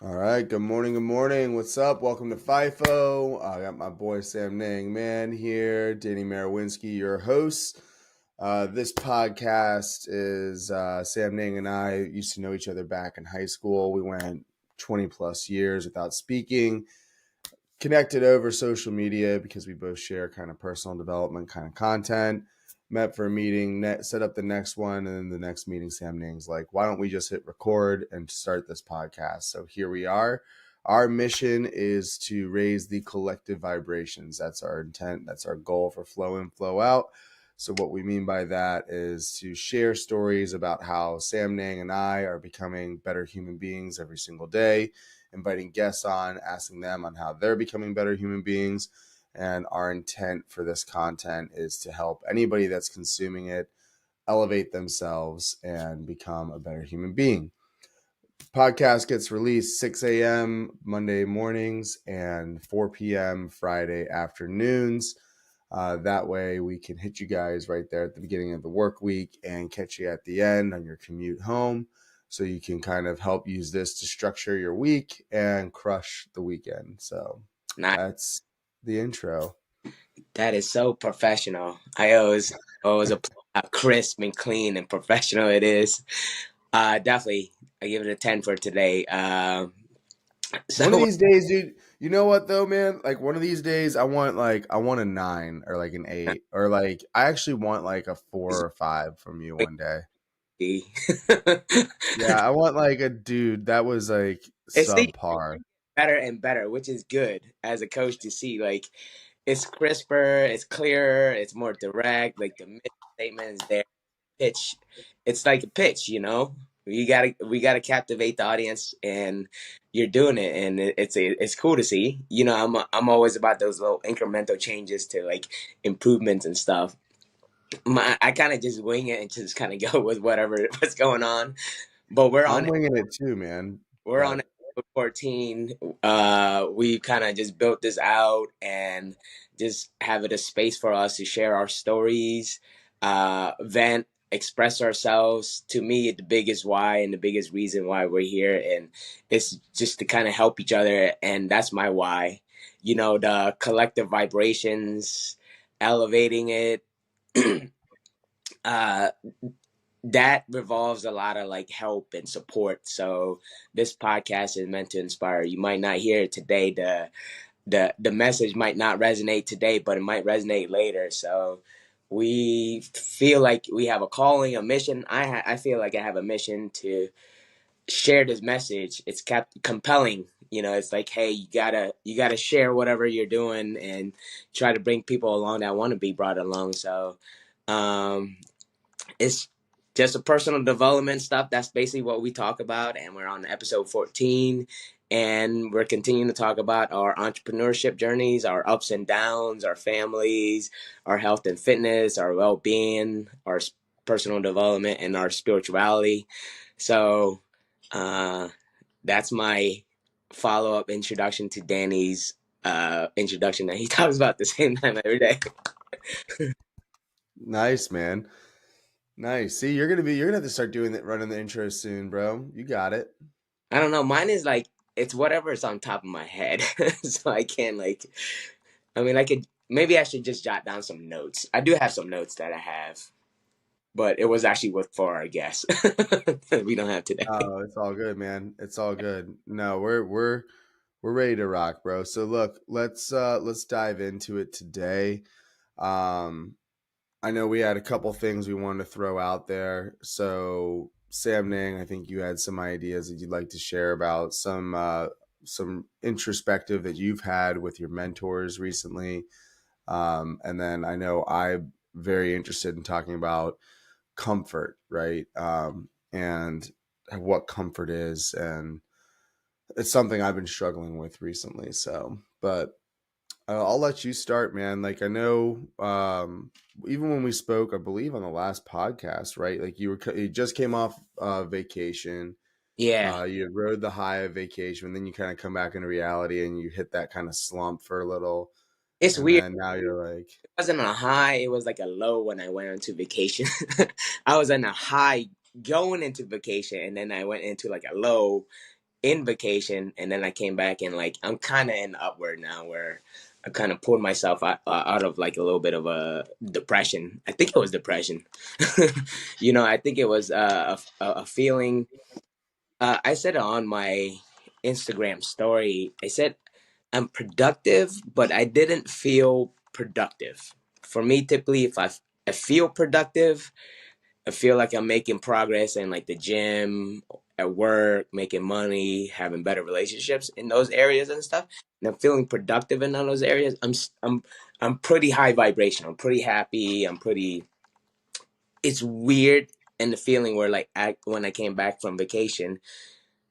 All right, good morning, good morning. What's up? Welcome to FIFO. I got my boy Samnang Man here, Danny Marawinski, your host. This podcast is Samnang and I used to know each other back in high school. We went 20 plus years without speaking, connected over social media because we both share kind of personal development kind of content. Met for a meeting, set up the next one, and then the next meeting, Sam Ning's like, why don't we just hit record and start this podcast? So here we are. Our mission is to raise the collective vibrations. That's our intent. That's our goal for Flow In, Flow Out. So what we mean by that is to share stories about how Sam Nang and I are becoming better human beings every single day, inviting guests on, asking them on how they're becoming better human beings. And our intent for this content is to help anybody that's consuming it elevate themselves and become a better human being. Podcast gets released 6 a.m. Monday mornings and 4 p.m. Friday afternoons. That way we can hit you guys right there at the beginning of the work week and catch you at the end on your commute home. So you can kind of help use this to structure your week and crush the weekend. So Not that's the intro. that is so professional. I always applaud how crisp and clean and professional it is. Definitely, I give it a 10 for today. One of So these days, dude, you know what though, man? Like one of these days I want a 9 or like an 8 or like I actually want like a 4 or 5 from you one day. Yeah, I want like a dude that was like it's the subpar. better and better, which is good as a coach to see. Like it's crisper, it's clearer, it's more direct. Like the mission statement is there. Pitch, it's like a pitch, you know. We gotta captivate the audience, and you're doing it, and it's cool to see. You know, I'm always about those little incremental changes to like improvements and stuff. I kind of just wing it and just kind of go with what's going on. But I'm winging it too, man. we're on But episode 14. We kind of just built this out and just have it a space for us to share our stories, vent, express ourselves. To me, the biggest why and the biggest reason why we're here, and it's just to kind of help each other, and that's my why. You know, the collective vibrations, elevating it. uh that revolves a lot of like help and support. So this podcast is meant to inspire. You might not hear it today. The message might not resonate today, but it might resonate later. So we feel like we have a calling, a mission. I feel like I have a mission to share this message. It's kept compelling. You know, it's like, hey, you gotta share whatever you're doing and try to bring people along that want to be brought along. So um it's just a personal development stuff. That's basically what we talk about. And we're on episode 14. And we're continuing to talk about our entrepreneurship journeys, our ups and downs, our families, our health and fitness, our well being, our personal development, and our spirituality. So uh, that's my follow up introduction to Danny's introduction that he talks about at the same time every day. nice, man. Nice. See, you're gonna have to start doing that, running the intro soon, bro. You got it. I don't know. Mine is like it's whatever's on top of my head, so I can't like. I mean, I could maybe I should just jot down some notes. I do have some notes that I have, but it was actually with for our guests. We don't have today. Oh, it's all good, man. It's all good. No, we're ready to rock, bro. So look, let's dive into it today. Um, I know we had a couple things we wanted to throw out there. So Sam Ning, I think you had some ideas that you'd like to share about some introspective that you've had with your mentors recently. And then I know I'm very interested in talking about comfort, right? And what comfort is, and it's something I've been struggling with recently. So, but I'll let you start, man. Like I know, even when we spoke, I believe on the last podcast, right? Like you just came off vacation. Yeah, You had rode the high of vacation, and then you kind of come back into reality, and you hit that kind of slump for a little, it's and weird. then now you're like, It wasn't a high. It was like a low when I went into vacation. I was in a high going into vacation, and then I went into like a low in vacation, and then I came back, and like I'm kind of in upward now, where I kind of pulled myself out of like a little bit of a depression. I think it was depression. I think it was a feeling. I said it on my Instagram story. I said I'm productive, but I didn't feel productive. For me, typically, if I feel productive, I feel like I'm making progress in like the gym, at work, making money, having better relationships in those areas and stuff. And I'm feeling productive in all those areas. I'm pretty high vibration. I'm pretty happy. I'm pretty. It's weird, and the feeling where like when I came back from vacation,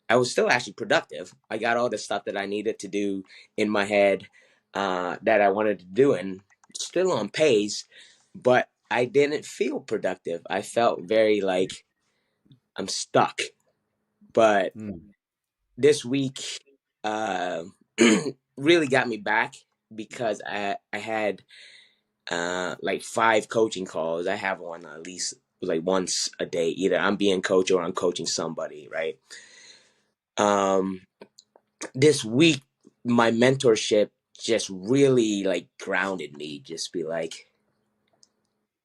I was still actually productive. I got all the stuff that I needed to do in my head, that I wanted to do, and still on pace, but I didn't feel productive. I felt very like I'm stuck. But Mm. this week, uh, really got me back, because I had like 5 coaching calls. I have one at least like once a day. Either I'm being coached or I'm coaching somebody, right? Um, this week, my mentorship just really like grounded me. Just be like,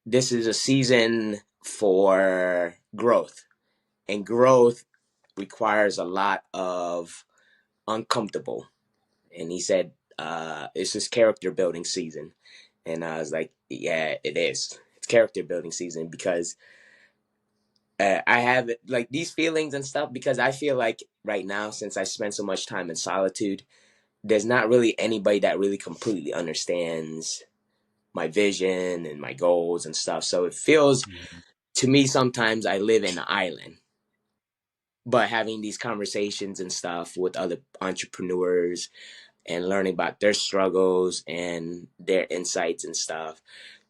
this is a season for growth, and growth requires a lot of uncomfortable. And he said, it's this character building season. And I was like, yeah, it is. It's character building season, because I have like these feelings and stuff, because I feel like right now, since I spent so much time in solitude, there's not really anybody that really completely understands my vision and my goals and stuff. So it feels to me sometimes I live in an island. But having these conversations and stuff with other entrepreneurs and learning about their struggles and their insights and stuff,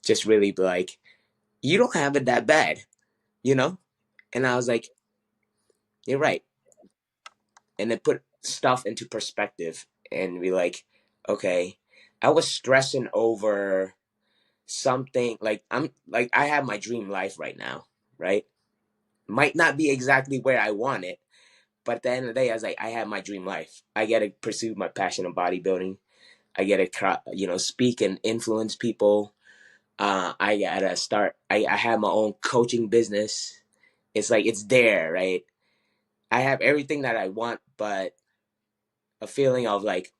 just really be like, you don't have it that bad, you know? And I was like, you're right. And then put stuff into perspective and be like, okay, I was stressing over something. Like I have my dream life right now, right? Might not be exactly where I want it, but at the end of the day, I was like, I have my dream life. I get to pursue my passion of bodybuilding. I get to, speak and influence people. I gotta start. I have my own coaching business. It's like it's there, right? I have everything that I want, but a feeling of like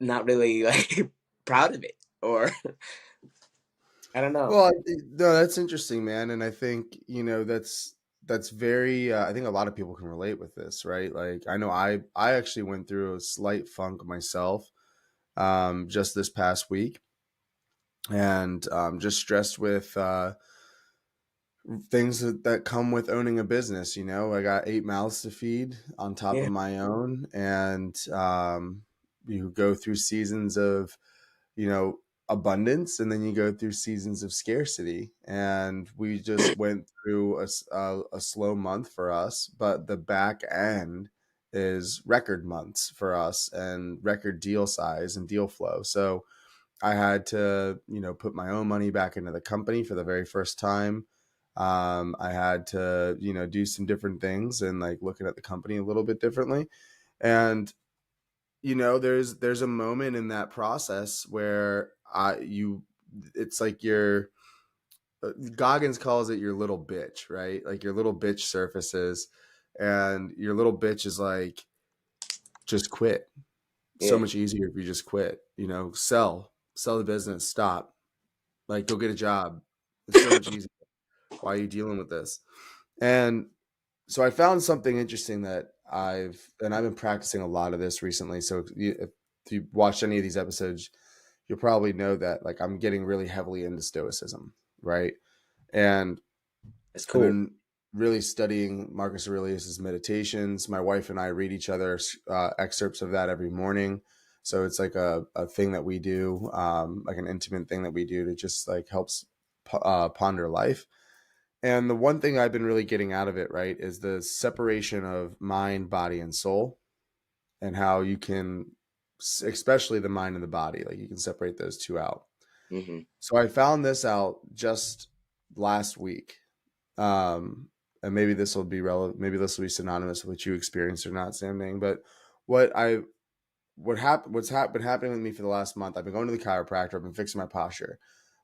not really like proud of it, or I don't know. Well, no, that's interesting, man, and I think that's very. I think a lot of people can relate with this, right? Like, I know I actually went through a slight funk myself, just this past week, and just stressed with things that come with owning a business. I got 8 mouths to feed on top Yeah, of my own, and you go through seasons of you know abundance, and then you go through seasons of scarcity, and we just went through a slow month for us, but the back end is record months for us and record deal size and deal flow. So I had to put my own money back into the company for the very first time. I had to do some different things and like looking at the company a little bit differently. And there's a moment in that process where it's like your Goggins calls it your little bitch, right? Like your little bitch surfaces, and your little bitch is like, just quit. So yeah, much easier if you just quit. Sell the business, stop, like go get a job. It's so much easier. Why are you dealing with this? And so I found something interesting that I've been practicing a lot of this recently. So if you watched any of these episodes, you'll probably know that like I'm getting really heavily into stoicism, right? And that's I've cool. been really studying Marcus Aurelius's meditations. My wife and I read each other excerpts of that every morning. So it's like a thing that we do, like an intimate thing that we do to just like helps ponder life. And the one thing I've been really getting out of it, right, is the separation of mind, body, and soul, and how you can, especially the mind and the body, like you can separate those two out. Hmm. So I found this out just last week. Um, and maybe this will be relevant, maybe this will be synonymous with what you experienced or not, Samnang. But what I been happening with me for the last month, I've been going to the chiropractor, I've been fixing my posture.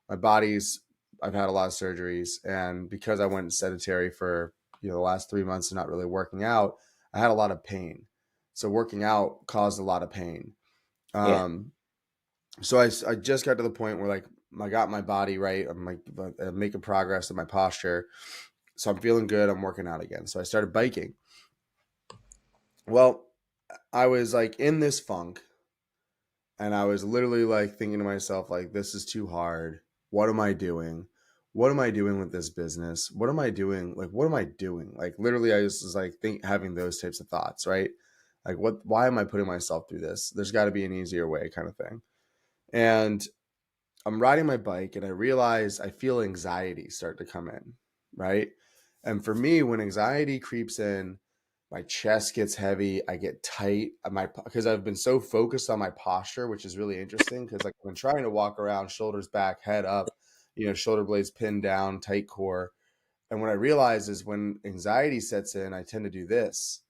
My body's I've had a lot of surgeries, and because I went sedentary for the last 3 months and not really working out, I had a lot of pain. So working out caused a lot of pain. Yeah. Um, so I just got to the point where like I got my body right. I'm like making progress in my posture. So I'm feeling good. I'm working out again. So I started biking. Well, I was like in this funk, and I was literally like thinking to myself, like, this is too hard. What am I doing? What am I doing with this business? What am I doing? Like, what am I doing? Like, literally, I just was like having those types of thoughts, right? Like, why am I putting myself through this? There's got to be an easier way, kind of thing. And I'm riding my bike, and I realize I feel anxiety start to come in, right? And for me, when anxiety creeps in, my chest gets heavy, I get tight, because I've been so focused on my posture, which is really interesting because like when trying to walk around, shoulders back, head up, shoulder blades pinned down, tight core. And what I realize is when anxiety sets in, I tend to do this.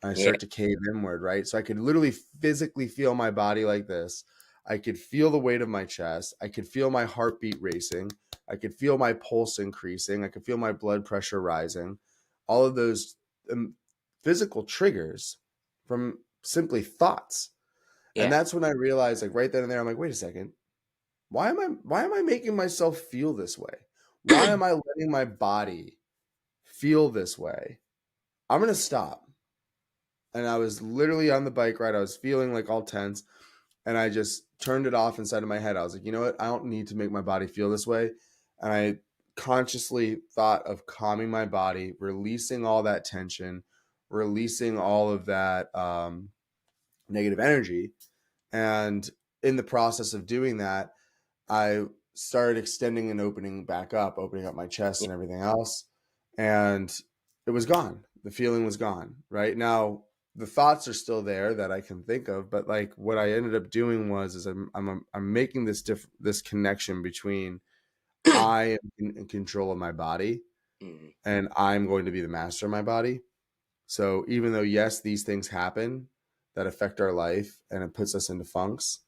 I Yeah. start to cave inward, right? So I could literally physically feel my body like this. I could feel the weight of my chest. I could feel my heartbeat racing. I could feel my pulse increasing. I could feel my blood pressure rising. All of those physical triggers from simply thoughts. And Yeah. that's when I realized, like right then and there, I'm like, wait a second. Why am I making myself feel this way? Why am I letting my body feel this way? I'm gonna stop. And I was literally on the bike ride. I was feeling like all tense, and I just turned it off inside of my head. I was like, you know what? I don't need to make my body feel this way. And I consciously thought of calming my body, releasing all that tension, releasing all of that negative energy. And in the process of doing that, I started extending and opening up my chest Yeah. and everything else. And it was gone. The feeling was gone. Right now, the thoughts are still there that I can think of, but like what I ended up doing is I'm making this connection between I am in control of my body, Mhm. and I'm going to be the master of my body. So even though yes, these things happen that affect our life and it puts us into funks,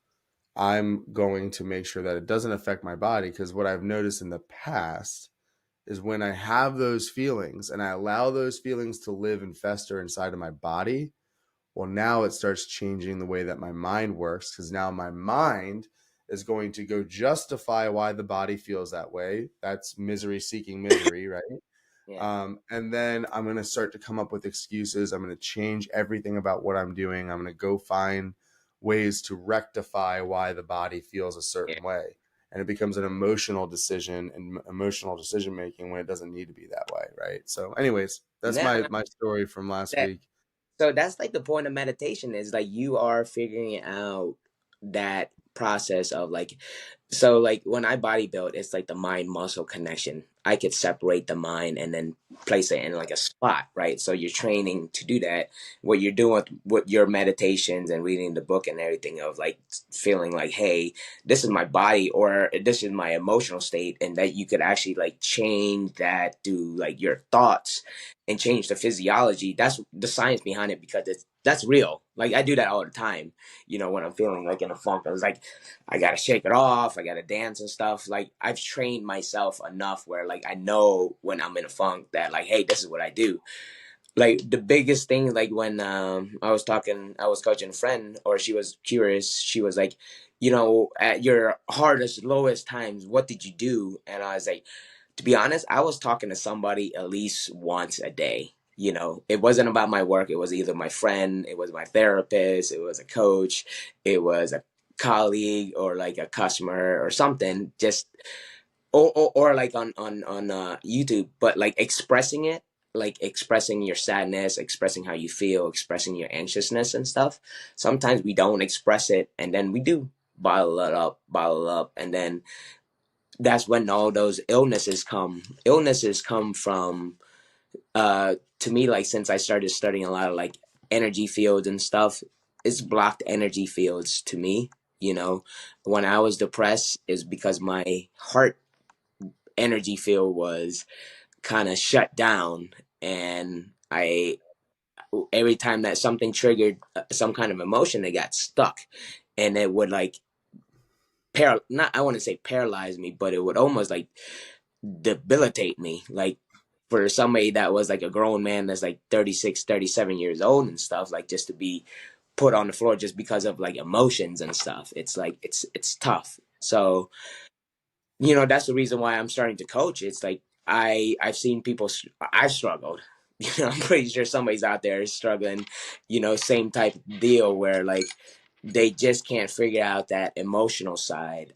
I'm going to make sure that it doesn't affect my body, because what I've noticed in the past is when I have those feelings and I allow those feelings to live and fester inside of my body, well, now it starts changing the way that my mind works, because now my mind is going to go justify why the body feels that way. That's misery seeking misery, right? Yeah. And then I'm going to start to come up with excuses. I'm going to change everything about what I'm doing. I'm going to go find ways to rectify why the body feels a Yeah. certain way. And it becomes an emotional decision and emotional decision making when it doesn't need to be that way. Right. So, anyways, that's Now, my story from last that week. so that's like the point of meditation is like you are figuring out that process of like so like when I body build, it's like the mind muscle connection. I could separate the mind and then place it in like a spot, right? So you're training to do that. What you're doing with your meditations and reading the book and everything of like feeling like, hey, this is my body or this is my emotional state, and that you could actually like change that through like your thoughts and change the physiology. That's the science behind it because that's real. Like I do that all the time. When I'm feeling like in a funk, I was like, I gotta shake it off. I gotta dance and stuff. Like I've trained myself enough where like I know when I'm in a funk that like, hey, this is what I do. Like the biggest thing, like when I was coaching a friend, or she was curious. She was like, at your hardest, lowest times, what did you do? And I was like, to be honest, I was talking to somebody at least once a day. It wasn't about my work. It was either my friend, it was my therapist, it was a coach, it was a colleague, or like a customer or something. Just or like on YouTube, but like expressing it, like expressing your sadness, expressing how you feel, expressing your anxiousness and stuff. Sometimes we don't express it, and then we do bottle it up, and then that's when all those illnesses come. Illnesses come from to me, like since I started studying a lot of like energy fields and stuff, it's blocked energy fields to me. When I was depressed is because my heart energy field was kind of shut down, and I every time that something triggered some kind of emotion, it got stuck, and it would like not, I want to say paralyze me, but it would almost like debilitate me. Like for somebody that was like a grown man that's like 36, 37 years old and stuff, like just to be put on the floor just because of like emotions and stuff. It's like it's tough. So, that's the reason why I'm starting to coach. It's like I've seen people, I've struggled. I'm pretty sure somebody's out there is struggling, same type of deal where like they just can't figure out that emotional side,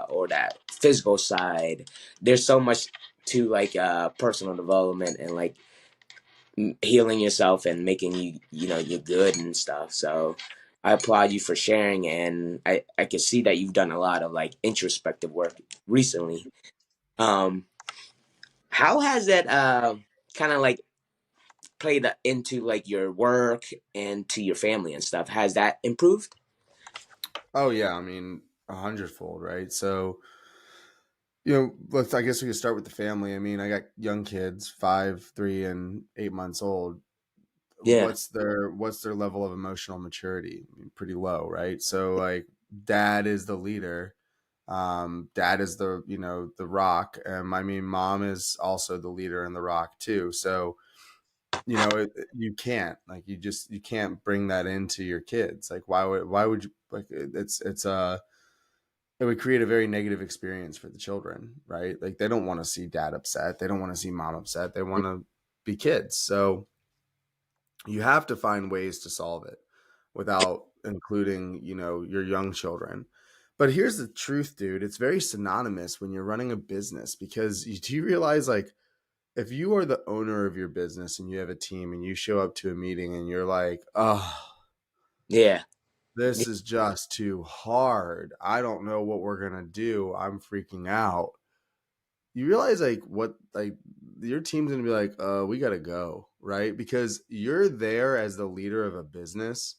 or that physical side. There's so much to like personal development and like healing yourself and making you good and stuff. So I applaud you for sharing, and I can see that you've done a lot of like introspective work recently. um how has that kind of like played into like your work and to your family and stuff? Has that improved? Oh yeah, I mean, 100-fold, right? So, I guess we could start with the family. I mean, I got young kids, 5, 3, and 8 months old. Yeah. What's their level of emotional maturity? I mean, pretty low, right? So like, dad is the leader. Dad is the rock. I mean, mom is also the leader and the rock too. So you can't, like, you can't bring that into your kids. Like, why would you, like, it would create a very negative experience for the children, right? Like, they don't want to see dad upset, they don't want to see mom upset, they want to be kids. So you have to find ways to solve it without including your young children. But here's the truth, dude, it's very synonymous when you're running a business, because do you realize, like, if you are the owner of your business and you have a team and you show up to a meeting and you're like, oh, Yeah. this is just too hard, I don't know what we're gonna do, I'm freaking out, you realize, like, what, like, your team's gonna be like, we gotta go, right? Because you're there as the leader of a business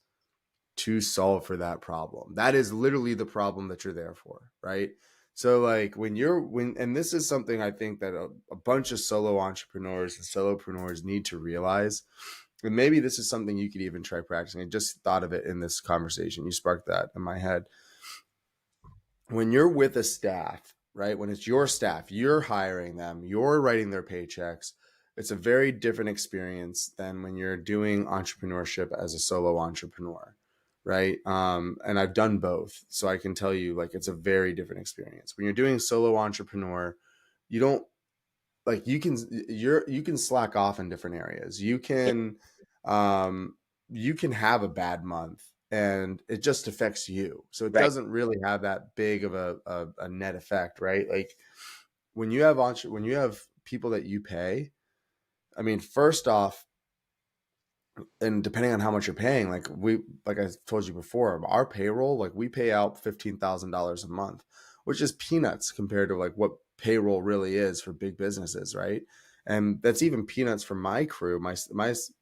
to solve for that problem. That is literally the problem that you're there for, right? So like, and this is something I think that a bunch of solo entrepreneurs and solopreneurs need to realize. And maybe this is something you could even try practicing. I just thought of it in this conversation. You sparked that in my head. When you're with a staff, right? When it's your staff, you're hiring them, you're writing their paychecks. It's a very different experience than when you're doing entrepreneurship as a solo entrepreneur, right? And I've done both, so I can tell you, like, it's a very different experience. When you're doing solo entrepreneur, you don't, like, you can slack off in different areas. Um you can have a bad month and it just affects you, so it Right. doesn't really have that big of a net effect, right? Like, when you have people that you pay, I mean, first off, and depending on how much you're paying, like I told you before, our payroll, like, we pay out $15,000 a month, which is peanuts compared to like what payroll really is for big businesses, right? And that's even peanuts for my crew, my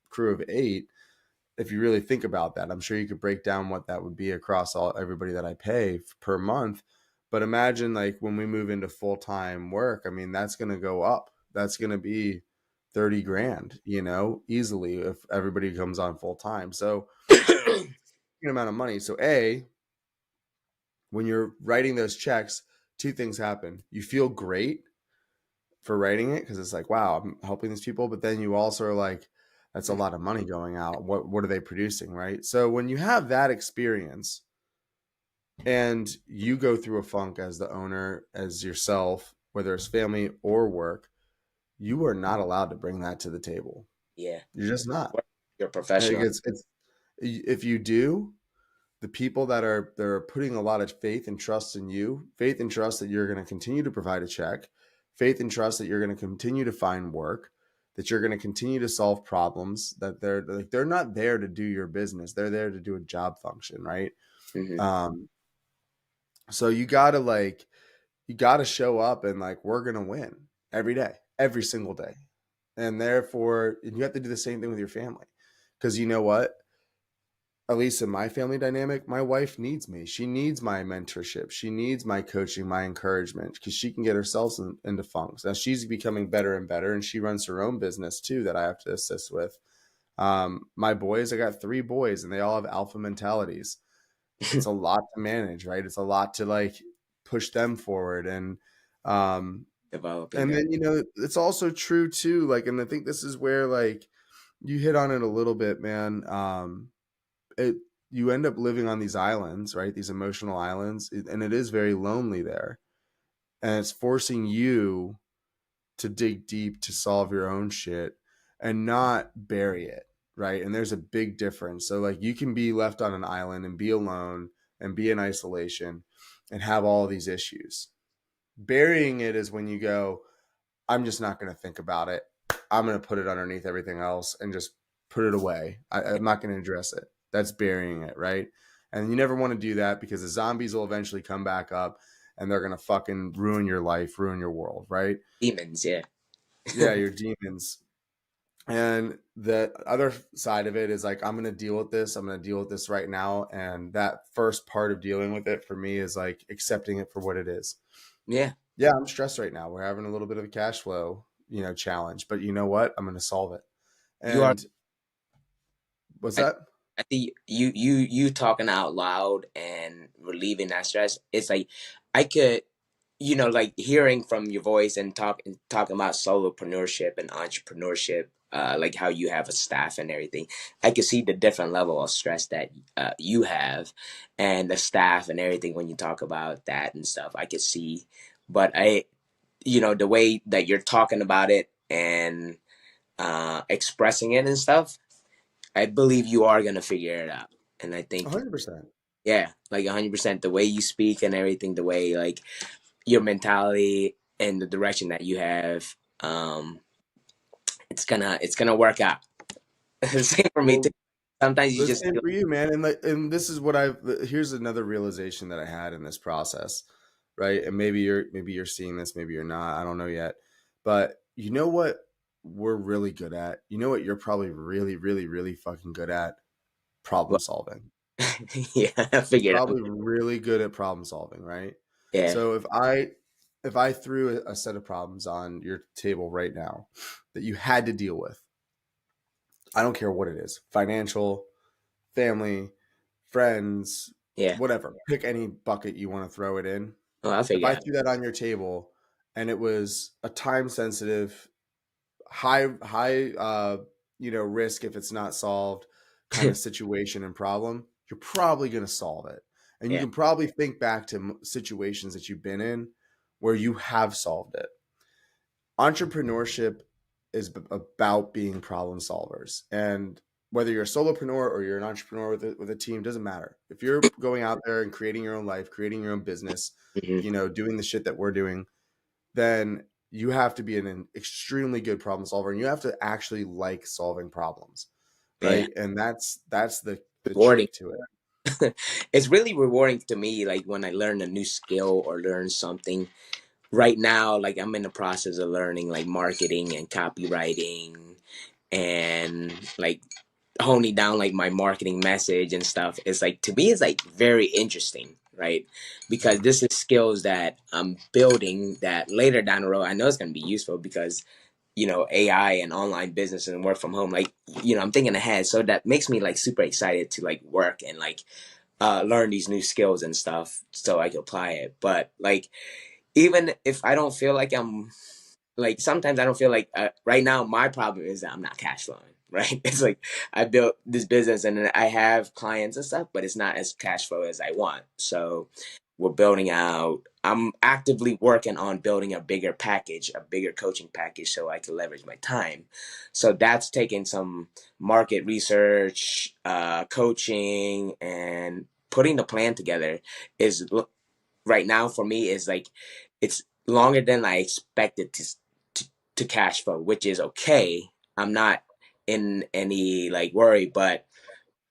crew of 8. If you really think about that, I'm sure you could break down what that would be across everybody that I pay per month. But imagine, like, when we move into full-time work, I mean, that's going to go up. That's going to be 30 grand, easily, if everybody comes on full time. So an amount of money. So when you're writing those checks, two things happen. You feel great for writing it because it's like, wow, I'm helping these people. But then you also are like, that's a lot of money going out. What are they producing, right? So when you have that experience and you go through a funk as the owner, as yourself, whether it's family or work, you are not allowed to bring that to the table. Yeah. You're just not. You're a Like, professional. it's if you do, the people that are putting a lot of faith and trust in you, faith and trust that you're going to continue to provide a check, faith and trust that you're going to continue to find work, that you're going to continue to solve problems, that they're not there to do your business, they're there to do a job function, right? Hmm. um so you gotta show up and, like, we're gonna win every day, every single day. And therefore, you have to do the same thing with your family, because you know what, at least in my family dynamic, my wife needs me. She needs my mentorship. She needs my coaching, my encouragement, because she can get herself into funks. Now she's becoming better and better, and she runs her own business too that I have to assist with. My boys, I got 3 boys, and they all have alpha mentalities. It's a lot to manage, right? It's a lot to like push them forward, um, Developing and their then it's also true too. Like, and I think this is where like you hit on it a little bit, man. It You end up living on these islands, right? These emotional islands, and it is very lonely there, and it's forcing you to dig deep to solve your own shit and not bury it, right? And there's a big difference. So like you can be left on an island and be alone and be in isolation and have all these issues. Burying it is when you go, I'm just not going to think about it. I'm going to put it underneath everything else and just put it away. I'm not going to address it. That's burying it, right? And you never want to do that because the zombies will eventually come back up and they're going to fucking ruin your life, ruin your world, right? demons. Yeah. Yeah, your demons. And the other side of it is like, I'm going to deal with this. I'm going to deal with this right now. And that first part of dealing with it for me is like accepting it for what it is. Yeah. Yeah, I'm stressed right now. We're having a little bit of a cash flow, challenge, but you know what? I'm going to solve it. You are. And what's I, that? I think you talking out loud and relieving that stress. It's like I could, like hearing from your voice and talking about solopreneurship and entrepreneurship, like how you have a staff and everything. I could see the different level of stress that you have, and the staff and everything when you talk about that and stuff. I could see, but the way that you're talking about it and expressing it and stuff, I believe you are gonna figure it out. And I think, 100%. yeah, like 100%, the way you speak and everything, the way like your mentality and the direction that you have, it's gonna work out. Same for me too. Well, Sometimes you the just same feel for you, man. And this is what here's another realization that I had in this process, right? And maybe you're seeing this, maybe you're not. I don't know yet. But you know what we're really good at? You know what you're probably really, really, really fucking good at? Problem well, solving. yeah, I You're figured out. probably really good at problem solving, right? Yeah, So if I threw a set of problems on your table right now that you had to deal with, I don't care what it is, financial, family, friends, yeah. whatever. Pick any bucket you want to throw it in. Oh, I If figured I out. threw that on your table and it was a time sensitive, high risk if it's not solved kind of situation and problem, you're probably going to solve it. And you Yeah, can probably think back to situations that you've been in where you have solved it. Entrepreneurship is about being problem solvers, and whether you're a solopreneur or you're an entrepreneur with a team, doesn't matter. If you're going out there and creating your own life, creating your own business, hmm, doing the shit that we're doing, then you have to be an extremely good problem solver, and you have to actually like solving problems, yeah. right? And that's the Rewarding. trick to it. It's really rewarding to me, like when I learn a new skill or learn something. Right now, like I'm in the process of learning like marketing and copywriting and like honing down like my marketing message and stuff. It's like, to me, it's like very interesting, right? Because this is skills that I'm building that later down the road I know it's going to be useful because AI and online business and work from home, like I'm thinking ahead, so that makes me like super excited to like work and like learn these new skills and stuff so I can apply it. But like, even if I don't feel like I'm like, sometimes I don't feel like right now my problem is that I'm not cash flowing, right? It's like I built this business and I have clients and stuff, but it's not as cash flow as I want. So we're building out. I'm actively working on building a bigger package, a bigger coaching package, so I can leverage my time. So that's taking some market research, coaching, and putting the plan together. Is right now for me is like it's longer than I expected to cash flow, which is okay. I'm not in any like worry, but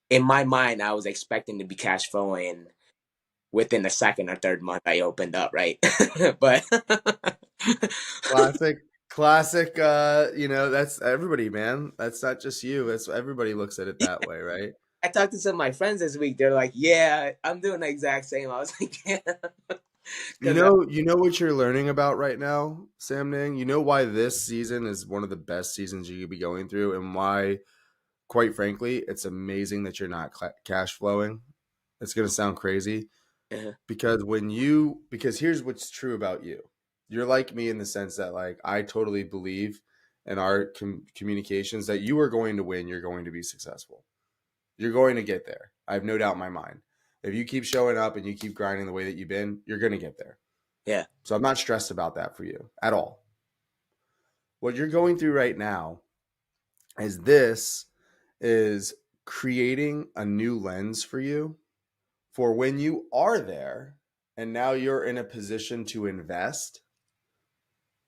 in my mind, I was expecting to be cash flowing within the second or third month I opened up, right? But Classic, classic. That's everybody, man. That's not just you. That's everybody looks at it that way, right? I talked to some of my friends this week. They're like, "Yeah, I'm doing the exact same." I was like, "Yeah," because You know what you're learning about right now, Sam Ning? You know why this season is one of the best seasons you could be going through, and why, quite frankly, it's amazing that you're not cash flowing. It's going to sound crazy because because here's what's true about you. You're like me in the sense that like I totally believe in our communications that you are going to win, you're going to be successful. You're going to get there. I have no doubt in my mind. If you keep showing up and you keep grinding the way that you've been, you're going to get there. yeah, So I'm not stressed about that for you at all. What you're going through right now is this is creating a new lens for you for when you are there and now you're in a position to invest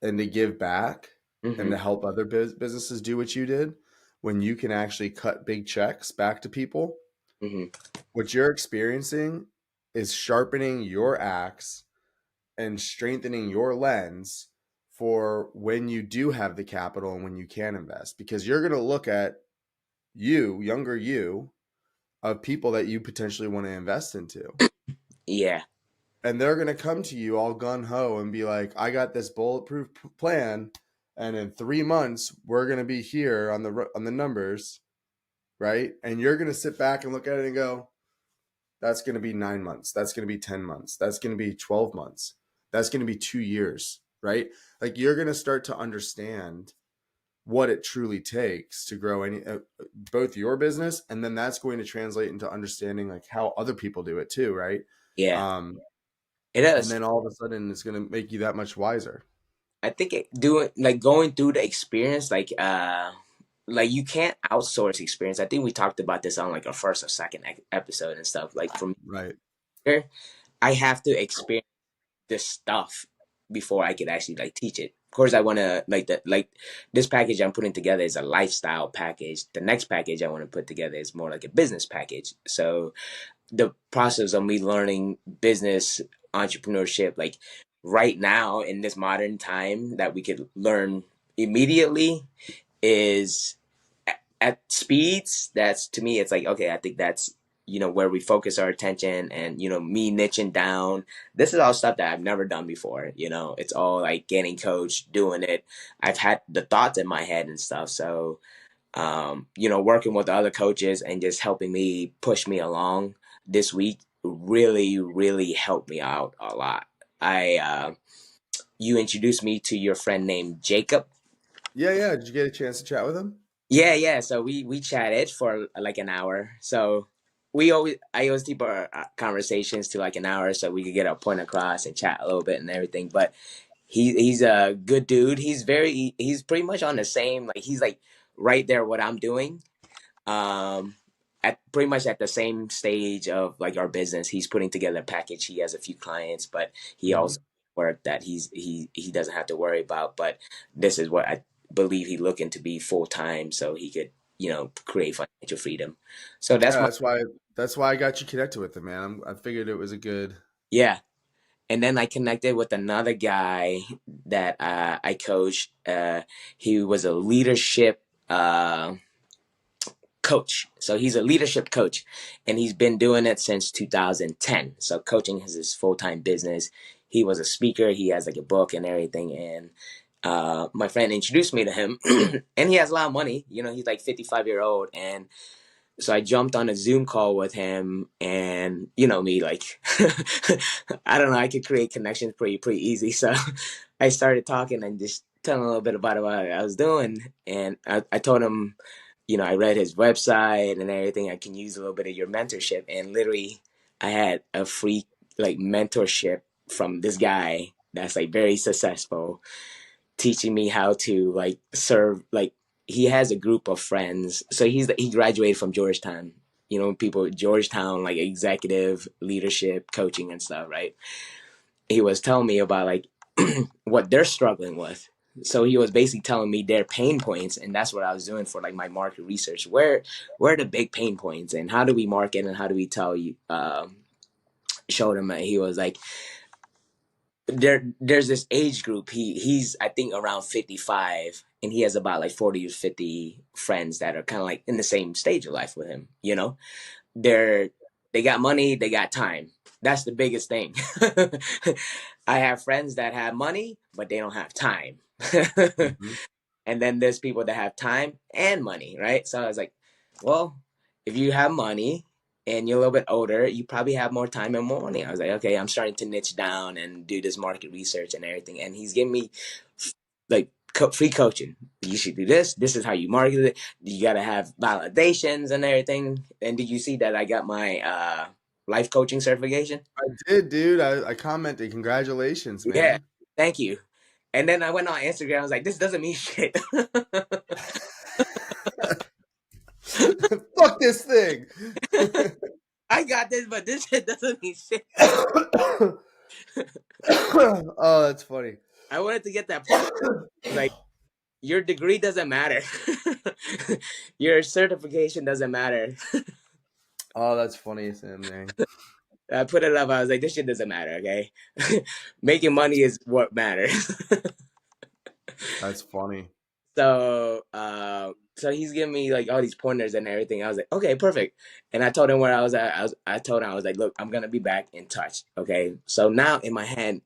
and to give back and hmm to help other businesses do what you did, when you can actually cut big checks back to people. hmm What you're experiencing is sharpening your axe and strengthening your lens for when you do have the capital and when you can invest, because you're going to look at younger you, of people that you potentially want to invest into, yeah, and they're going to come to you all gun ho and be like, I got this bulletproof plan, and in 3 months we're going to be here on the numbers, right? And you're going to sit back and look at it and go, that's going to be 9 months, that's going to be 10 months, that's going to be 12 months, that's going to be 2 years, right? Like you're going to start to understand what it truly takes to grow any both your business, and then that's going to translate into understanding like how other people do it too, right? yeah. um It and does. then all of a sudden it's going to make you that much wiser. I think doing like going through the experience, like you can't outsource experience. I think we talked about this on like our first or second episode and stuff. Like from Right. here, I have to experience this stuff before I could actually like teach it. Of course, I want to like this package I'm putting together is a lifestyle package. The next package I want to put together is more like a business package. So the process of me learning business entrepreneurship, like right now in this modern time that we could learn immediately, is at speeds that's, to me, it's like, okay, I think that's, where we focus our attention. And me niching down, this is all stuff that I've never done before. It's all like getting coached, doing it. I've had the thoughts in my head and stuff. So working with other coaches and just helping me push me along this week really, really helped me out a lot. You introduced me to your friend named Jacob. Yeah, did you get a chance to chat with him? Yeah, yeah. So we chatted for like an hour. So I always keep our conversations to like an hour so we could get our point across and chat a little bit and everything. But he's a good dude. He's pretty much on the same, like he's like right there what I'm doing. um at pretty much at the same stage of like our business. He's putting together a package. He has a few clients, but he Mm-hmm. also work that he doesn't have to worry about. But this is what I believe he looking to be full time so he could create financial freedom. So that's Yeah, my that's why I got you connected with him, man. I figured it was a good. yeah. And then I connected with another guy that I coached. He was a leadership coach. So he's a leadership coach, and he's been doing it since 2010. So coaching is his full time business. He was a speaker. He has like a book and everything. And my friend introduced me to him, and he has a lot of money. He's like 55-year-old, and so I jumped on a Zoom call with him, and me, like I don't know, I could create connections pretty easy. So I started talking and just telling a little bit about what I was doing, and I told him, I read his website and everything. I can use a little bit of your mentorship, and literally, I had a free like mentorship from this guy that's like very successful, teaching me how to like serve. Like he has a group of friends, so he graduated from Georgetown. People at Georgetown, like executive leadership coaching and stuff, right? He was telling me about like what they're struggling with. So he was basically telling me their pain points, and that's what I was doing for like my market research. Where are the big pain points, and how do we market, and how do we tell you, show them? And he was like, there's this age group. He's I think around 55, and he has about like 40 or 50 friends that are kind of like in the same stage of life with him. They're they got money, they got time. That's the biggest thing. I have friends that have money, but they don't have time. Mhm. And then there's people that have time and money, right? So I was like, well, if you have money and you're a little bit older, you probably have more time and more money. I was like, okay, I'm starting to niche down and do this market research and everything. And he's giving me like free coaching. You should do this. This is how you market it. You got to have validations and everything. And did you see that I got my life coaching certification? I did, dude. I commented. Congratulations, Yeah, man. thank you. And then I went on Instagram. I was like, this doesn't mean shit. Fuck this thing. I got this, but this shit doesn't mean shit. Oh, that's funny. I wanted to get that point. Like, your degree doesn't matter. Your certification doesn't matter. Oh, that's funny, Samnang. I put it up. I was like, this shit doesn't matter, okay? Making money is what matters. That's funny. So he's giving me like all these pointers and everything. I was like, okay, perfect. And I told him where I was at. I told him, I was like, look, I'm gonna be back in touch. Okay. So now in my hand,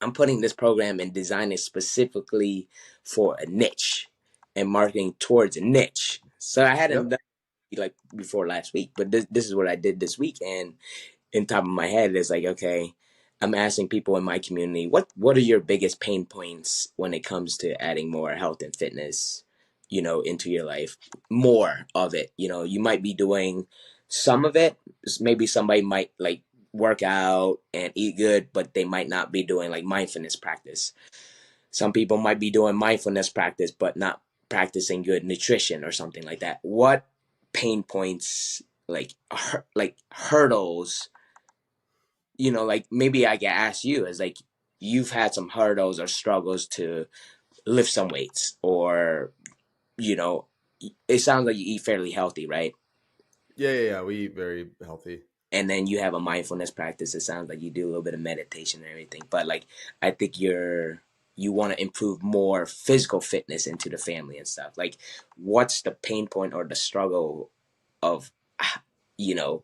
I'm putting this program and designing specifically for a niche and marketing towards a niche. So I hadn't Yep. done it like before last week, but this is what I did this week. And in top of my head, it's like, okay, I'm asking people in my community, what are your biggest pain points when it comes to adding more health and fitness, into your life, more of it. You might be doing some of it. Maybe somebody might like work out and eat good, but they might not be doing like mindfulness practice. Some people might be doing mindfulness practice, but not practicing good nutrition or something like that. What pain points, like hurdles, like maybe I can ask you as like you've had some hurdles or struggles to lift some weights, or you know it sounds like you eat fairly healthy, right? Yeah. We eat very healthy. And then you have a mindfulness practice. It sounds like you do a little bit of meditation and everything, but like I think you want to improve more physical fitness into the family and stuff. Like, what's the pain point or the struggle of you know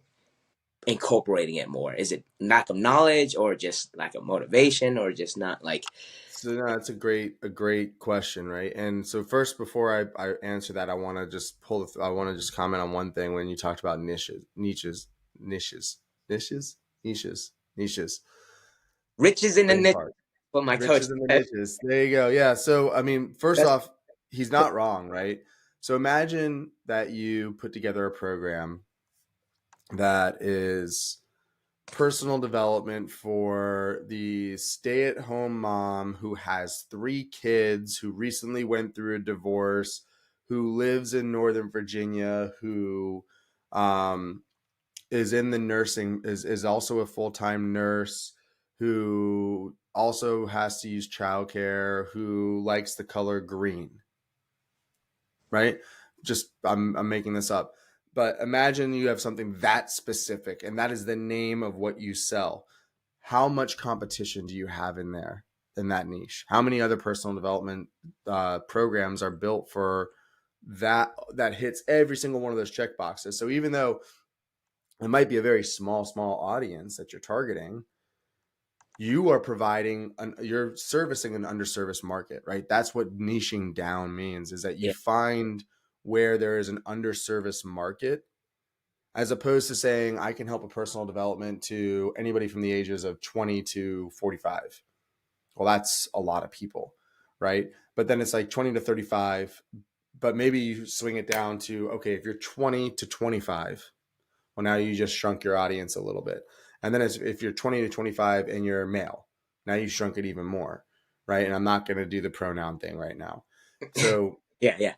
incorporating it more? Is it lack of knowledge, or just lack of motivation, or just not like? So no, that's a great question, right? And so first, before I answer that, I want to just I want to just comment on one thing when you talked about niches, niches, niches. Riches in the Brain niche, fart. what my coach Riches in the said. niches. There you go. Yeah. So I mean, first That's off, he's not wrong, right? So imagine that you put together a program that is personal development for the stay-at-home mom who has 3 kids, who recently went through a divorce, who lives in Northern Virginia, who um, is in the nursing is also a full-time nurse, who also has to use childcare, who likes the color green, right? Just I'm making this up. But imagine you have something that specific and that is the name of what you sell. How much competition do you have in there, in that niche? How many other personal development programs are built for that hits every single one of those check boxes? So even though it might be a very small audience that you're targeting, you are you're servicing an underserviced market, right? That's what niching down means, is that you yeah, find where there is an underserviced market, as opposed to saying I can help a personal development to anybody from the ages of 20 to 45. Well, that's a lot of people, right? But then it's like 20 to 35, but maybe you swing it down to, okay, if you're 20 to 25, well, now you just shrunk your audience a little bit. And then if you're 20 to 25 and you're male, now you shrunk it even more, right? And I'm not going to do the pronoun thing right now. So yeah.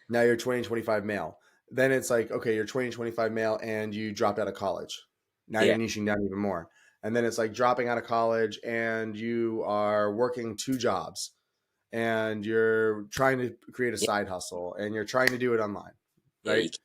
now you're 20 to 25 male. Then it's like, okay, you're 20 to 25 male and you dropped out of college. Now you're Yeah. niching down even more. And then it's like dropping out of college and you are working 2 jobs and you're trying to create a Yeah, side hustle and you're trying to do it online, yeah, right?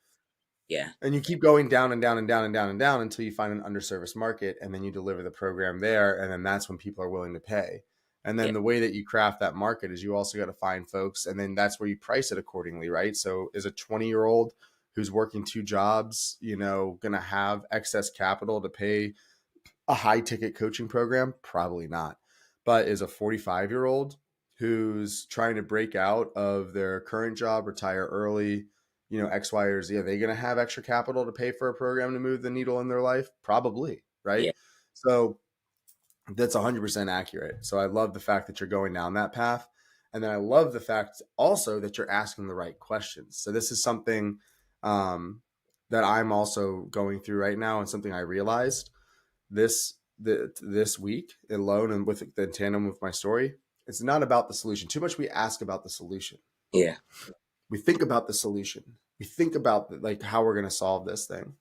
Yeah. And you keep going down and down and down and down and down until you find an underserviced market, and then you deliver the program there, and then that's when people are willing to pay. And then Yeah. the way that you craft that market is you also got to find folks, and then that's where you price it accordingly, right? So is a 20-year-old who's working 2 jobs, going to have excess capital to pay a high ticket coaching program? Probably not. But is a 45-year-old who's trying to break out of their current job, retire early, X, Y, or Z, are they going to have extra capital to pay for a program to move the needle in their life? Probably, right? Yeah. So that's 100% accurate. So I love the fact that you're going down that path. And then I love the fact also that you're asking the right questions. So this is something that I'm also going through right now, and something I realized this week alone, and with the tandem with my story. It's not about the solution. Too much we ask about the solution. Yeah. We think about the solution. We think about like how we're going to solve this thing,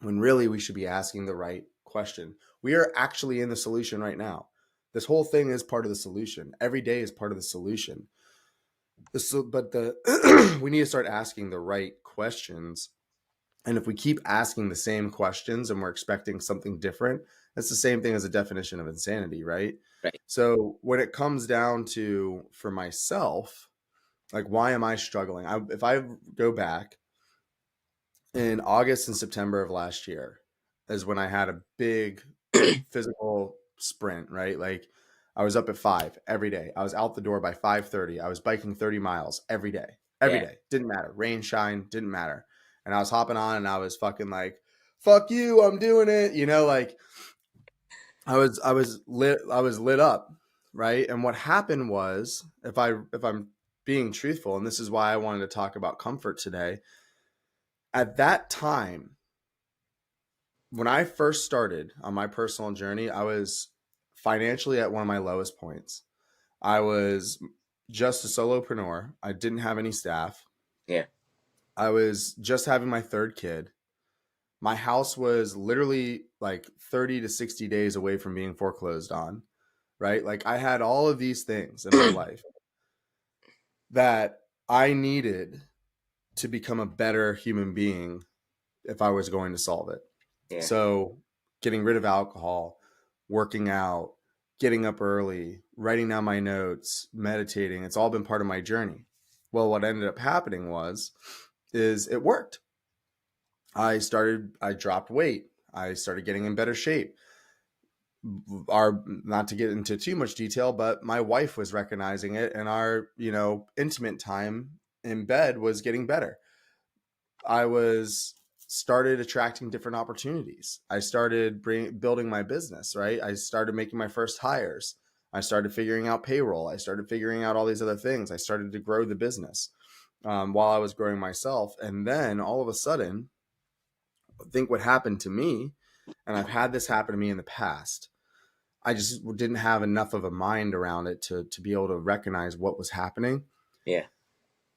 when really we should be asking the right question. We are actually in the solution right now. This whole thing is part of the solution. Every day is part of the solution. We need to start asking the right questions. And if we keep asking the same questions and we're expecting something different, that's the same thing as a definition of insanity, right? Right. So when it comes down to, for myself, like, why am I struggling? If I go back in August and September of last year, is when I had a big physical sprint, right? Like, I was up at 5 every day. I was out the door by 5:30. I was biking 30 miles every day. Every Yeah. day. Didn't matter. Rain, shine, didn't matter. And I was hopping on and I was fucking like, fuck you, I'm doing it. Like, I was lit up, right? And what happened was, if I'm being truthful, and this is why I wanted to talk about comfort today, at that time, when I first started on my personal journey, I was financially at one of my lowest points. I was just a solopreneur. I didn't have any staff. Yeah. I was just having my third kid. My house was literally like 30 to 60 days away from being foreclosed on, right? Like, I had all of these things in my life that I needed to become a better human being if I was going to solve it. Yeah. So, getting rid of alcohol, working out, getting up early, writing down my notes, meditating, it's all been part of my journey. Well, what ended up happening is it worked. I dropped weight. I started getting in better shape. Not to get into too much detail, but my wife was recognizing it, and our, intimate time in bed was getting better. I was started attracting different opportunities. I started building my business, right? I started making my first hires. I started figuring out payroll. I started figuring out all these other things. I started to grow the business while I was growing myself. And then all of a sudden, I think what happened to me, and I've had this happen to me in the past, I just didn't have enough of a mind around it to be able to recognize what was happening. Yeah.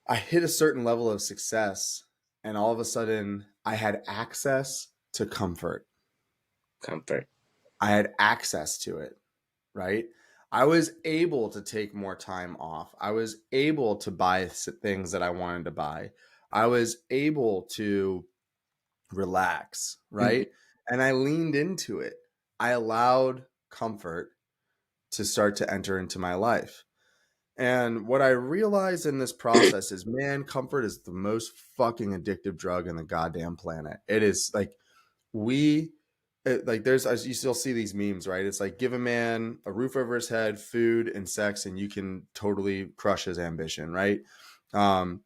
I hit a certain level of success, and all of a sudden I had access to comfort. Comfort. I had access to it, right? I was able to take more time off. I was able to buy things that I wanted to buy. I was able to relax, Mhm. right? And I leaned into it. I allowed comfort to start to enter into my life. And what I realized in this process is, man, comfort is the most fucking addictive drug in the goddamn planet. It is like, there's, as you still see these memes, right? It's like, give a man a roof over his head, food, and sex, and you can totally crush his ambition, right? Um,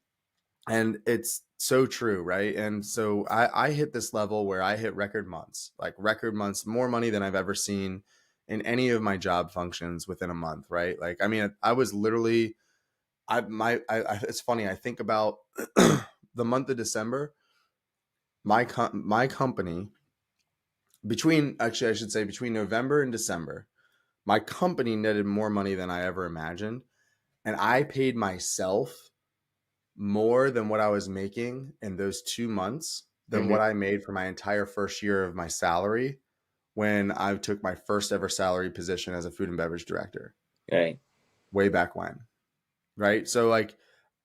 and it's so true, right? And so I hit this level where I hit record months, more money than I've ever seen in any of my job functions within a month, right? Like, I mean, I was literally, it's funny. I think about the month of December, my company, between November and December, my company netted more money than I ever imagined. And I paid myself more than what I was making in those 2 months than Mhm. what I made for my entire first year of my salary when I took my first ever salary position as a food and beverage director Right. way back when. Right. So, like,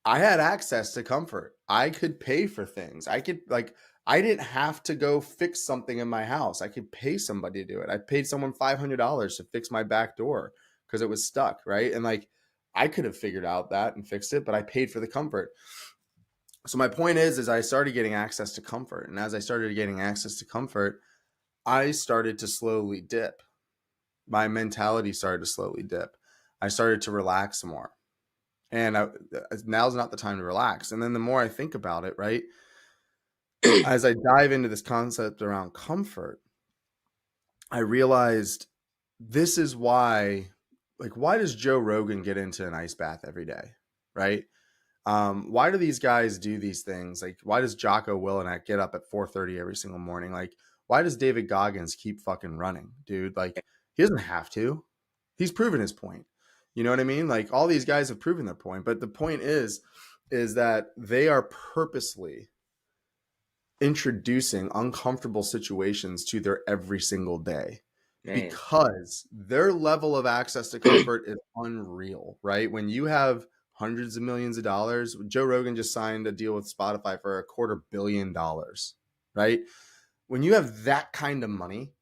I had access to comfort. I could pay for things. I didn't have to go fix something in my house. I could pay somebody to do it. I paid someone $500 to fix my back door because it was stuck, right? And like I could have figured out that and fixed it, but I paid for the comfort. So my point is I started getting access to comfort. And as I started getting access to comfort, I started to slowly dip. My mentality started to slowly dip. I started to relax more. And now's not the time to relax. And then the more I think about it, right, as I dive into this concept around comfort, I realized this is why, like, why does Joe Rogan get into an ice bath every day, right? Why do these guys do these things? Like, why does Jocko Willink get up at 4:30 every single morning? Like, why does David Goggins keep fucking running, dude? Like, he doesn't have to. He's proven his point. You know what I mean? Like, all these guys have proven their point. But the point is that they are purposely introducing uncomfortable situations to their every single day Man. because their level of access to comfort is unreal, right? When you have hundreds of millions of dollars, Joe Rogan just signed a deal with Spotify for $250 million, right? When you have that kind of money,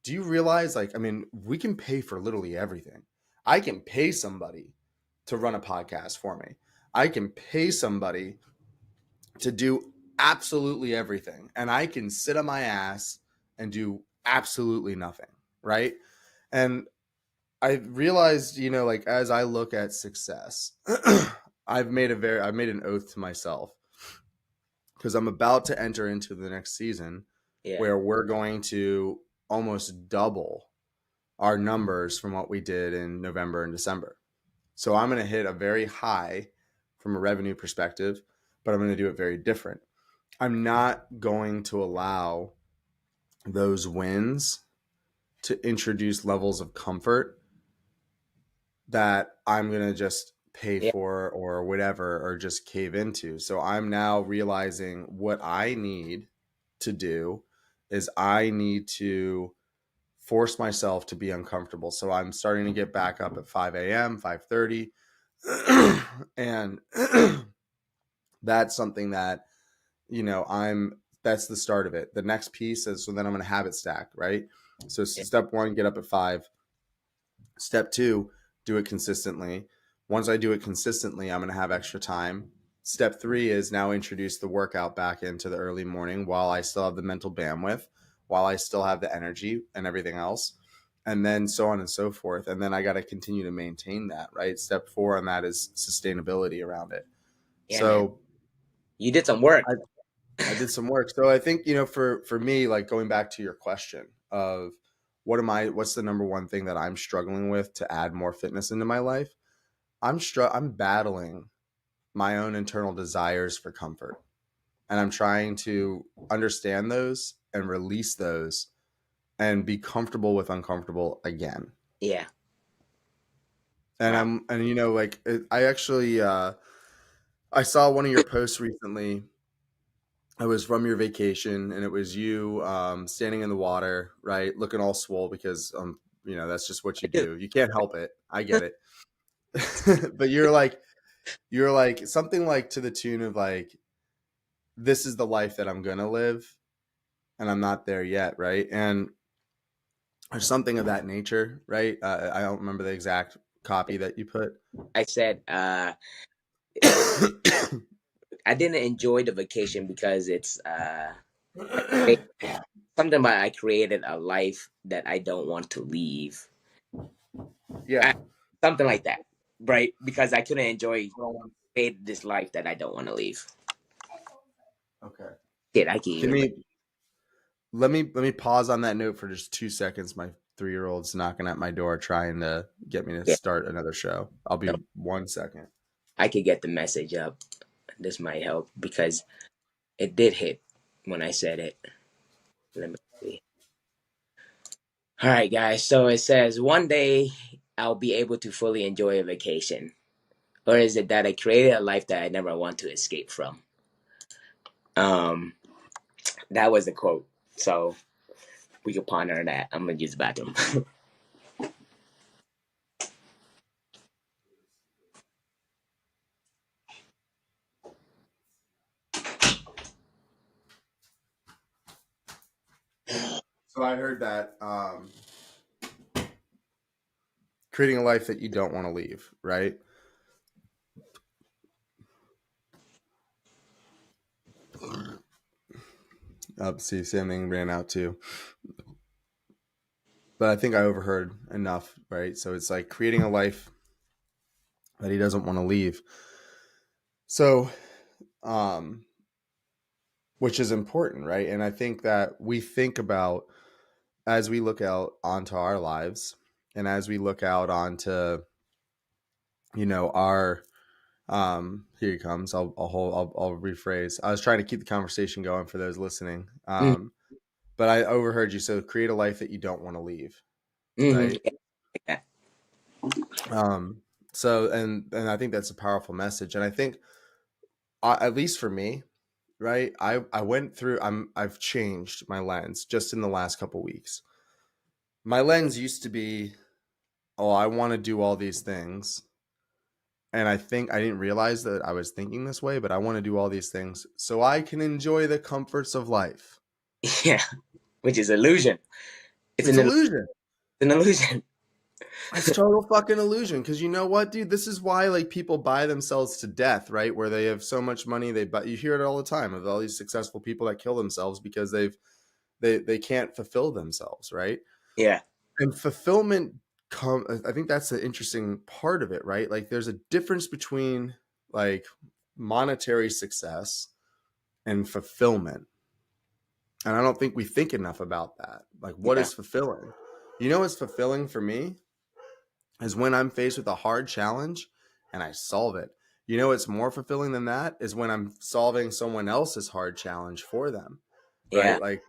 do you realize, like, I mean, we can pay for literally everything. I can pay somebody to run a podcast for me. I can pay somebody to do absolutely everything. And I can sit on my ass and do absolutely nothing. Right. And I realized, you know, like as I look at success, I've made an oath to myself because I'm about to enter into the next season Yeah. where we're going to almost double our numbers from what we did in November and December. So I'm going to hit a very high from a revenue perspective, but I'm going to do it very different. I'm not going to allow those wins to introduce levels of comfort that I'm going to just pay Yeah. for or whatever or just cave into. So I'm now realizing what I need to do is I need to force myself to be uncomfortable. So I'm starting to get back up at 5 a.m., 5:30. And that's something that, you know, that's the start of it. The next piece is, so then I'm going to habit stack, right? So Yeah. step one, get up at 5. Step two, do it consistently. Once I do it consistently, I'm going to have extra time. Step three is now introduce the workout back into the early morning while I still have the mental bandwidth, while I still have the energy and everything else. And then so on and so forth. And then I got to continue to maintain that, right? Step four on that is sustainability around it. Yeah, man. So You did some work. I did some work. So I think, you know, for me, like going back to your question of what's the number one thing that I'm struggling with to add more fitness into my life? I'm battling my own internal desires for comfort. And I'm trying to understand those and release those and be comfortable with uncomfortable again. Yeah. And Wow. you know, like I actually I saw one of your posts recently. It was from your vacation, and it was you standing in the water, right, looking all swole because you know that's just what I you do. do. You can't help it. I get it. But you're like something like to the tune of like, this is the life that I'm gonna live, and I'm not there yet, right? And or something of that nature, right? I don't remember the exact copy that you put. I said I didn't enjoy the vacation because it's I, something about I created a life that I don't want to leave. Yeah. I, something like that, right? Because I couldn't enjoy create this life that I don't want to leave. Okay. Shit, I can Can even. we let me pause on that note for just 2 seconds. My 3-year-old's knocking at my door trying to get me to Yeah, start another show. I'll no, be 1 second. I could get the message up. This might help because it did hit when I said it. Let me see. All right, guys. So it says one day I'll be able to fully enjoy a vacation, or is it that I created a life that I never want to escape from? Um, that was the quote. So we could ponder on that. I'm gonna use the bathroom. So I heard that creating a life that you don't want to leave, right? See, Samnang ran out too. But I think I overheard enough, right? So it's like creating a life that he doesn't want to leave. So, um, which is important, right? And I think that we think about as we look out onto our lives and as we look out onto, our here he comes. I'll rephrase. I was trying to keep the conversation going for those listening. Mm-hmm. But I overheard you. So create a life that you don't want to leave, Mm-hmm. right? Yeah. Um, so and I think that's a powerful message. And I think at least for me, right? I went through. I've changed my lens just in the last couple weeks. My lens used to be, oh, I want to do all these things. And I think I didn't realize that I was thinking this way, but I want to do all these things so I can enjoy the comforts of life. Yeah. Which is illusion. It's It's an illusion. illusion. It's total fucking illusion. Because you know what, dude? This is why like people buy themselves to death, right? Where they have so much money, they buy. You hear it all the time of all these successful people that kill themselves because they can't fulfill themselves, right? Yeah. And fulfillment I think that's the interesting part of it, right? Like there's a difference between like monetary success and fulfillment. And I don't think we think enough about that. Like what Yeah. is fulfilling? You know what's fulfilling for me is when I'm faced with a hard challenge and I solve it. You know what's more fulfilling than that is when I'm solving someone else's hard challenge for them. Yeah. Right? Like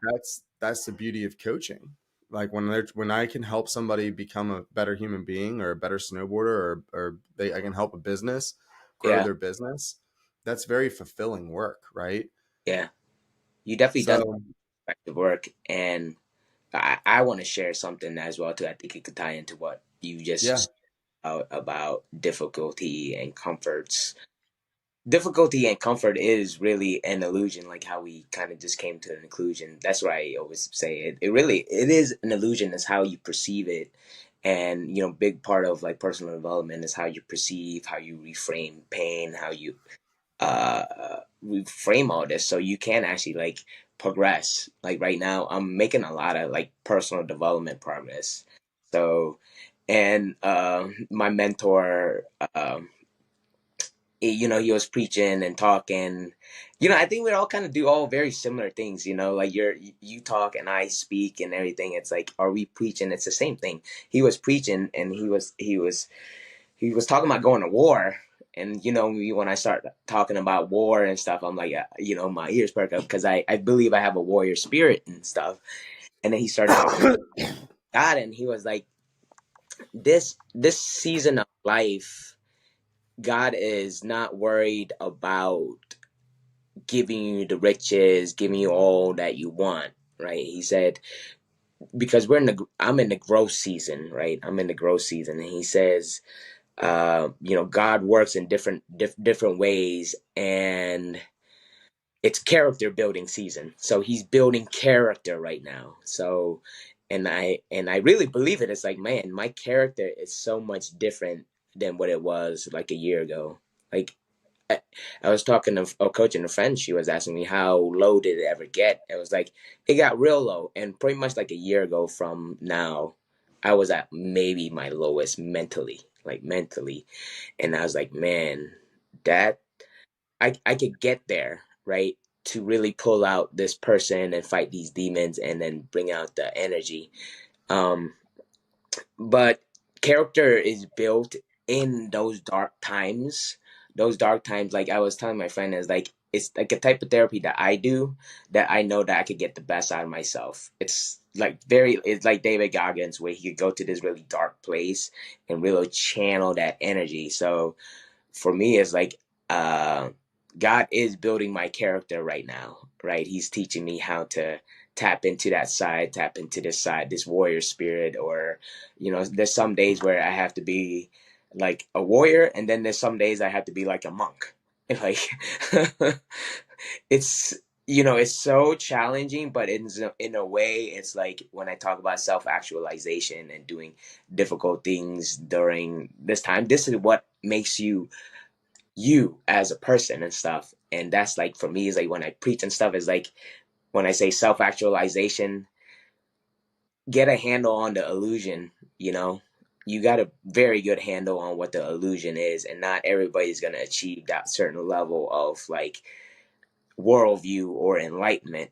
that's the beauty of coaching. Like when I can help somebody become a better human being or a better snowboarder or I can help a business grow Yeah. their business. That's very fulfilling work, right? Yeah. You definitely done So effective work, and I want to share something as well too. I think it could tie into what you yeah, just about difficulty and comforts. Difficulty and comfort is really an illusion, like how we kind of just came to an conclusion. That's why I always say it is an illusion. Is how you perceive it, and big part of like personal development is how you perceive, how you reframe pain, how you reframe all this so you can actually like progress. Like right now I'm making a lot of like personal development progress. So, and my mentor, he was preaching and talking. I think we all kind of do all very similar things. Like you talk and I speak and everything. It's like, are we preaching? It's the same thing. He was preaching and he was talking about going to war. And when I start talking about war and stuff, I'm like, my ears perk up because I believe I have a warrior spirit and stuff. And then he started talking about God, and he was like, this season of life, God is not worried about giving you the riches, giving you all that you want, right? He said, because I'm in the growth season, right? I'm in the growth season, and he says, God works in different ways, and it's character building season. So he's building character right now. So, and I really believe it. It's like, man, my character is so much different than what it was like a year ago. Like I, I was talking to a coach and a friend. She was asking me how low did it ever get. It was like it got real low, and pretty much like a year ago from now, I was at maybe my lowest mentally, like mentally, and I was like, man, that I could get there, right? To really pull out this person and fight these demons and then bring out the energy. Um, but character is built in those dark times. Those dark times, like I was telling my friend, is like it's like a type of therapy that I do that I know that I could get the best out of myself. It's like David Goggins where he could go to this really dark place and really channel that energy. So for me it's like uh God is building my character right now, right? He's teaching me how to tap into that side, tap into this side, this warrior spirit. Or there's some days where I have to be like a warrior, and then there's some days I have to be like a monk. Like it's it's so challenging, but in a way, it's like when I talk about self actualization and doing difficult things during this time, this is what makes you as a person and stuff. And that's like for me, is like when I preach and stuff, is like when I say self actualization, get a handle on the illusion, you know. You got a very good handle on what the illusion is, and not everybody's gonna achieve that certain level of like worldview or enlightenment.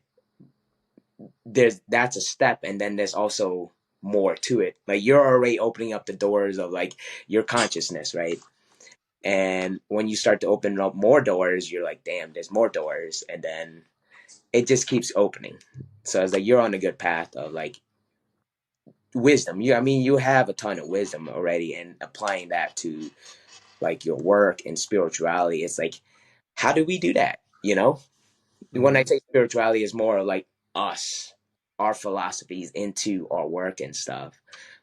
That's a step, and then there's also more to it. Like you're already opening up the doors of like your consciousness, right? And when you start to open up more doors, you're like, damn, there's more doors, and then it just keeps opening. So it's like you're on a good path of like wisdom. I mean, you have a ton of wisdom already, and applying that to like your work and spirituality, it's like, how do we do that? When I Mm-hmm. say spirituality, is more like us, our philosophies into our work and stuff.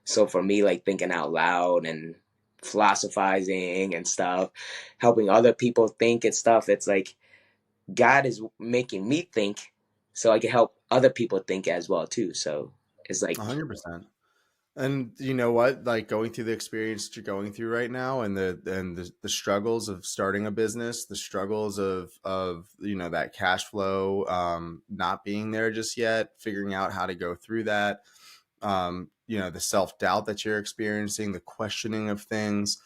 So for me, like thinking out loud and philosophizing and stuff, helping other people think and stuff, it's like God is making me think so I can help other people think as well too. So it's like, 100%. And you know what? Like going through the experience that you're going through right now, and the struggles of starting a business, the struggles of that cash flow not being there just yet, figuring out how to go through that, the self doubt that you're experiencing, the questioning of things,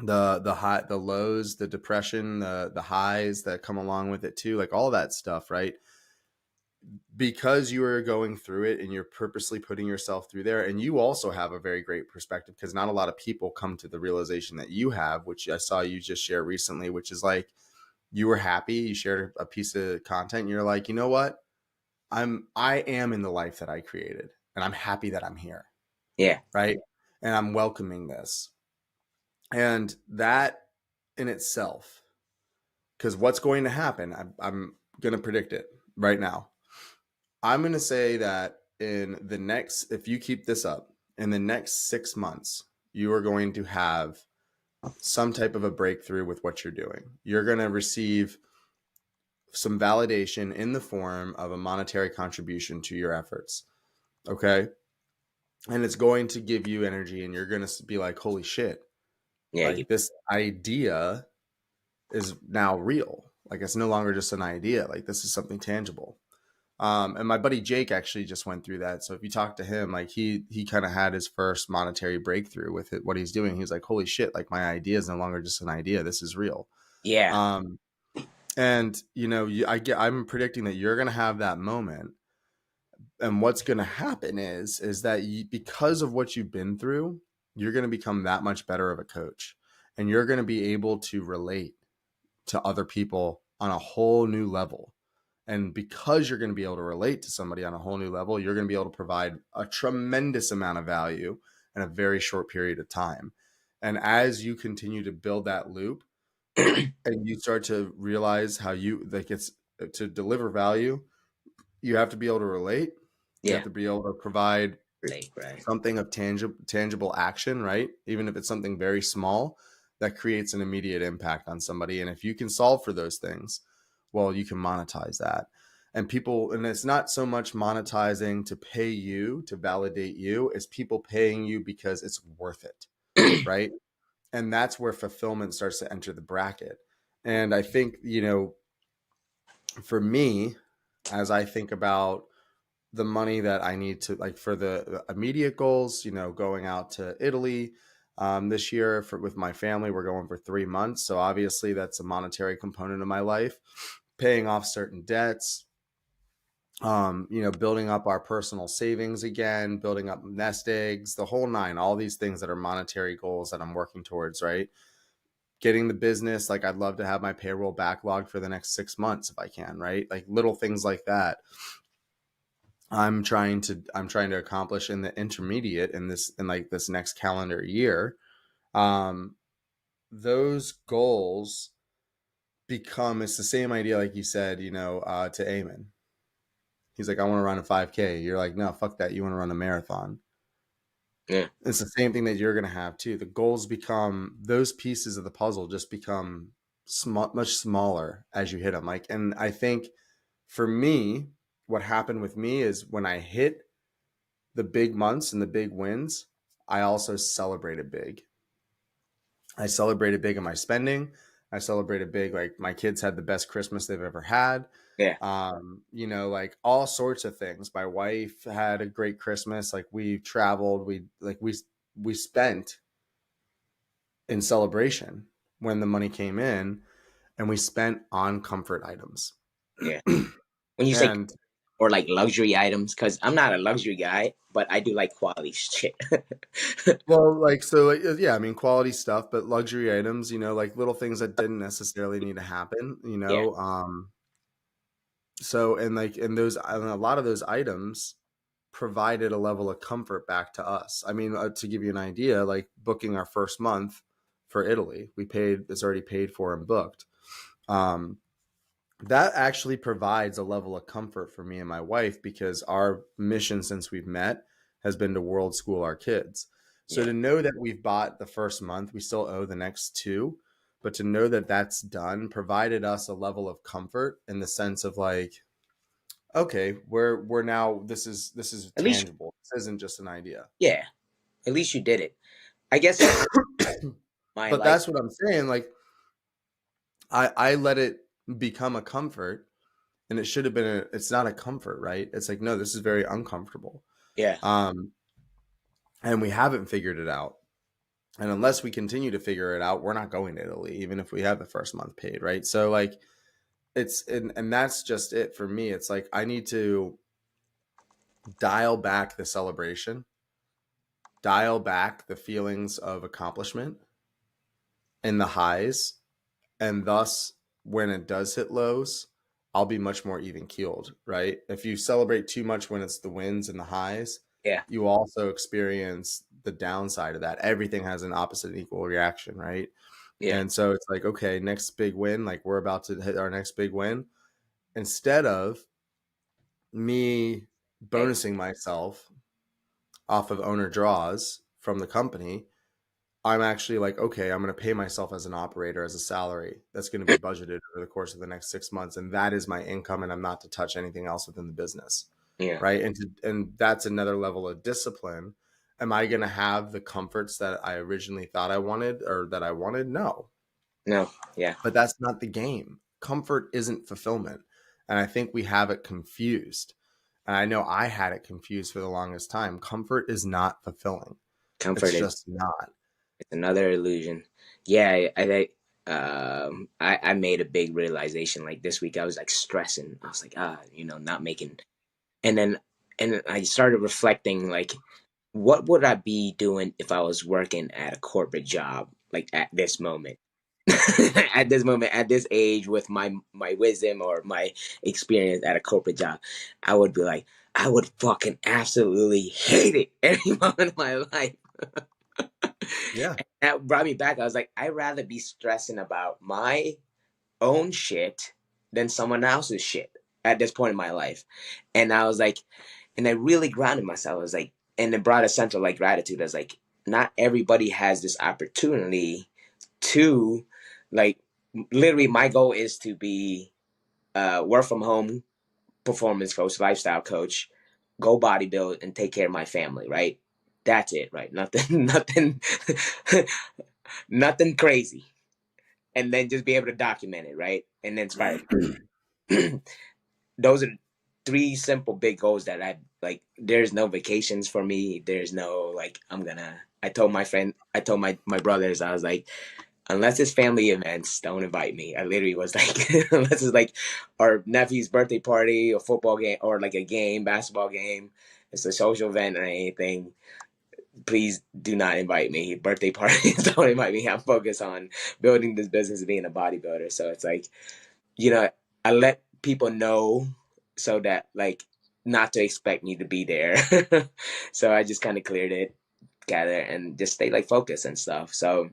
the high, the lows, the depression, the highs that come along with it too, like all that stuff, right? Because you are going through it and you're purposely putting yourself through there, and you also have a very great perspective, because not a lot of people come to the realization that you have, which I saw you just share recently, which is like you were happy, you shared a piece of content and you're like, you know what, I am in the life that I created, and I'm happy that I'm here, yeah, right? And I'm welcoming this. And that in itself, because what's going to happen, I'm going to predict it right now. I'm going to say that if you keep this up, in the next 6 months, you are going to have some type of a breakthrough with what you're doing. You're going to receive some validation in the form of a monetary contribution to your efforts. Okay. And it's going to give you energy, and you're going to be like, holy shit, yeah, like this idea is now real. Like it's no longer just an idea. Like this is something tangible. And my buddy Jake actually just went through that. So if you talk to him, like he kind of had his first monetary breakthrough with it, what he's doing. He's like, holy shit, like my idea is no longer just an idea. This is real. yeah, Um, and I'm predicting that you're going to have that moment. And what's going to happen is that because of what you've been through, you're going to become that much better of a coach, and you're going to be able to relate to other people on a whole new level. And because you're going to be able to relate to somebody on a whole new level, you're going to be able to provide a tremendous amount of value in a very short period of time. And as you continue to build that loop, and you start to realize how you like it's to deliver value, you have to be able to relate. You have yeah, to be able to provide like right, something of tangible action, right? Even if it's something very small that creates an immediate impact on somebody. And if you can solve for those things, well, you can monetize that. And it's not so much monetizing to pay you to validate you, as people paying you because it's worth it, right? And that's where fulfillment starts to enter the bracket. And I think, for me, as I think about the money that I need to, like, for the immediate goals, going out to Italy this year with my family. We're going for 3 months. So obviously that's a monetary component of my life, paying off certain debts, building up our personal savings again, building up nest eggs, the whole nine, all these things that are monetary goals that I'm working towards, right? Getting the business, like I'd love to have my payroll backlog for the next 6 months if I can, right? Like little things like that. I'm trying to accomplish in the intermediate in like this next calendar year. Um, those goals it's the same idea, like you said, to Eamon. He's like, I want to run a 5K. You're like, no, fuck that. You want to run a marathon. yeah, It's the same thing that you're going to have too. The goals become, those pieces of the puzzle just become much smaller as you hit them. Like, and I think for me, what happened with me is when I hit the big months and the big wins, I also celebrated big. I celebrated big in my spending. I celebrated big, like my kids had the best Christmas they've ever had. Yeah. Like all sorts of things. My wife had a great Christmas. Like we traveled, we spent in celebration when the money came in, and we spent on comfort items. Yeah. When you say And or like luxury items, because I'm not a luxury guy, but I do like quality shit. well, like so, like, yeah, I mean, quality stuff, but luxury items, like little things that didn't necessarily need to happen. Yeah. So and those and a lot of those items provided a level of comfort back to us. I mean, to give you an idea, like booking our first month for Italy, it's already paid for and booked. Um, that actually provides a level of comfort for me and my wife because our mission since we've met has been to world school our kids. So Yeah. to know that we've bought the first month, we still owe the next two, but to know that that's done provided us a level of comfort in the sense of like, okay, we're now this is At least, tangible. This isn't just an idea. yeah. At least you did it. I guess that's my But like. that's what I'm saying. Like I let it become a comfort, and it should have been it's not a comfort, right? It's like, no, this is very uncomfortable. Yeah. Um, and we haven't figured it out. And unless we continue to figure it out, we're not going to Italy, even if we have the first month paid, right? So like and that's just it for me. It's like I need to dial back the celebration, dial back the feelings of accomplishment and the highs, and thus when it does hit lows, I'll be much more even keeled, right? If you celebrate too much when it's the wins and the highs, Yeah. you also experience the downside of that. Everything has an opposite and equal reaction, right? Yeah. And so it's like, okay, next big win, like we're about to hit our next big win. Instead of me Hey. bonusing myself off of owner draws from the company, I'm actually like, okay, I'm going to pay myself as an operator as a salary that's going to be budgeted over the course of the next 6 months. And that is my income. And I'm not to touch anything else within the business. Yeah. Right. And that's another level of discipline. Am I going to have the comforts that I originally thought I wanted or that I wanted? No, No. Yeah. but that's not the game. Comfort isn't fulfillment. And I think we have it confused. And I know I had it confused for the longest time. Comfort is not fulfilling. It's Comfort is just not. it's another illusion. Yeah. I made a big realization like this week. I was like stressing. I was like, not making. And then I started reflecting like, what would I be doing if I was working at a corporate job like at this moment? At this moment, at this age, with my wisdom or my experience at a corporate job, I would be like, I would fucking absolutely hate it every moment of my life. Yeah. That brought me back. I was like, I'd rather be stressing about my own shit than someone else's shit at this point in my life. And I was like, and I really grounded myself. I was like, and it brought a sense of like gratitude. I was like, not everybody has this opportunity to like literally my goal is to be work from home performance coach, lifestyle coach, go bodybuild and take care of my family, right? That's it, right? Nothing nothing nothing crazy. And then just be able to document it, right? And then inspire. Those are three simple big goals that I like. There's no vacations for me. There's no like I told my friend, I told my brothers, I was like, unless it's family events, don't invite me. I literally was like, unless it's like our nephew's birthday party or football game or like a game, basketball game, it's a social event or anything. Please do not invite me. Birthday parties, don't invite me. I'm focused on building this business and being a bodybuilder. So it's like, you know, I let people know so that like not to expect me to be there. So I just kind of cleared it, gather, and just stay like focused and stuff. So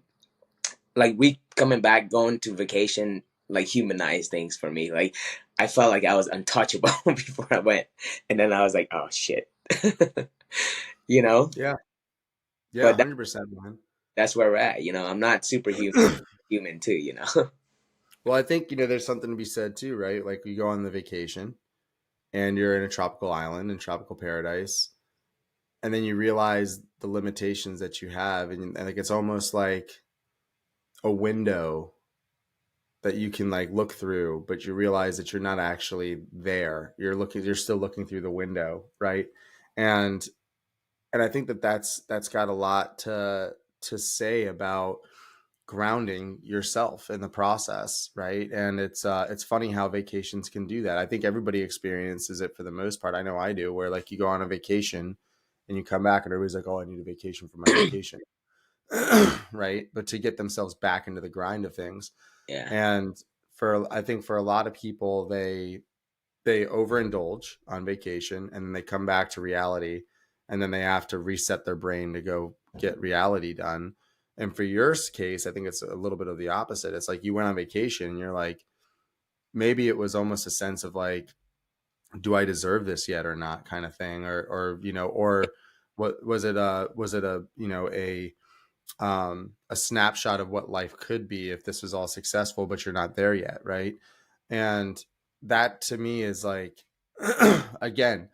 like we coming back, going to vacation, like humanized things for me. Like I felt like I was untouchable before I went, and then I was like, oh shit, you know. Yeah. Yeah, But 100%, man. that's where we're at. I'm not superhuman, human too. Well, I think, there's something to be said too, right? Like you go on the vacation. and you're in a tropical island in tropical paradise, and then you realize the limitations that you have, and like it's almost like a window that you can like look through, but you realize that you're not actually there. You're still looking through the window, right? And and I think that that's got a lot to say about grounding yourself in the process, right? And it's funny how vacations can do that. I think everybody experiences it for the most part. I know I do, where like you go on a vacation and you come back and everybody's like, "Oh, I need a vacation for my vacation." Right? But to get themselves back into the grind of things. Yeah. And for I think for a lot of people, they overindulge on vacation and then they come back to reality, and then they have to reset their brain to go get reality done. And for your case, I think it's a little bit of the opposite. It's like you went on vacation and you're like, maybe it was almost a sense of like, do I deserve this yet or not, kind of thing. Or, or what was it a, a snapshot of what life could be if this was all successful, but you're not there yet. Right. And that to me is like, again,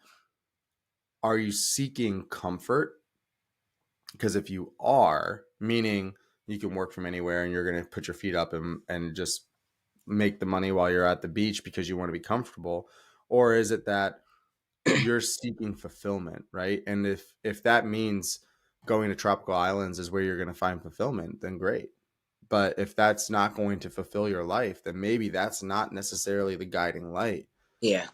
are you seeking comfort? Because if you are, meaning you can work from anywhere and you're going to put your feet up and just make the money while you're at the beach because you want to be comfortable, or is it that you're seeking fulfillment, right? And if that means going to tropical islands is where you're going to find fulfillment, then great. But if that's not going to fulfill your life, then maybe that's not necessarily the guiding light. Yeah.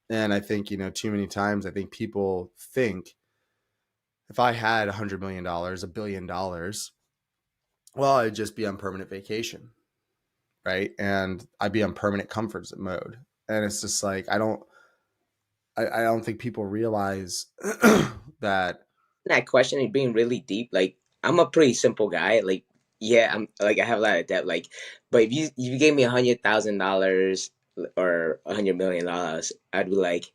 And I think, too many times I think people think if I had $100 million, $1 billion, well, I'd just be on permanent vacation, right? And I'd be on permanent comfort mode. And it's just like I don't think people realize that. That question is being really deep. Like, I'm a pretty simple guy. Like, yeah, I'm like I have a lot of debt. Like, but if you gave me $100,000 or $100 million, I'd be like,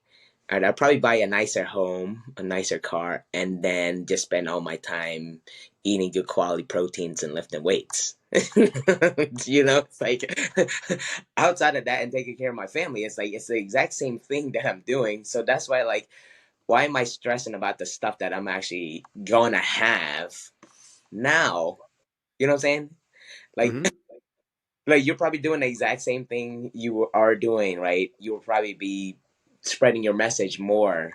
I'd probably buy a nicer home, a nicer car, and then just spend all my time eating good quality proteins and lifting weights. It's like outside of that and taking care of my family, it's like it's the exact same thing that I'm doing. So that's why am I stressing about the stuff that I'm actually gonna have now? You know what I'm saying? Like, Mhm. like you're probably doing the exact same thing you are doing, right? You will probably be spreading your message more,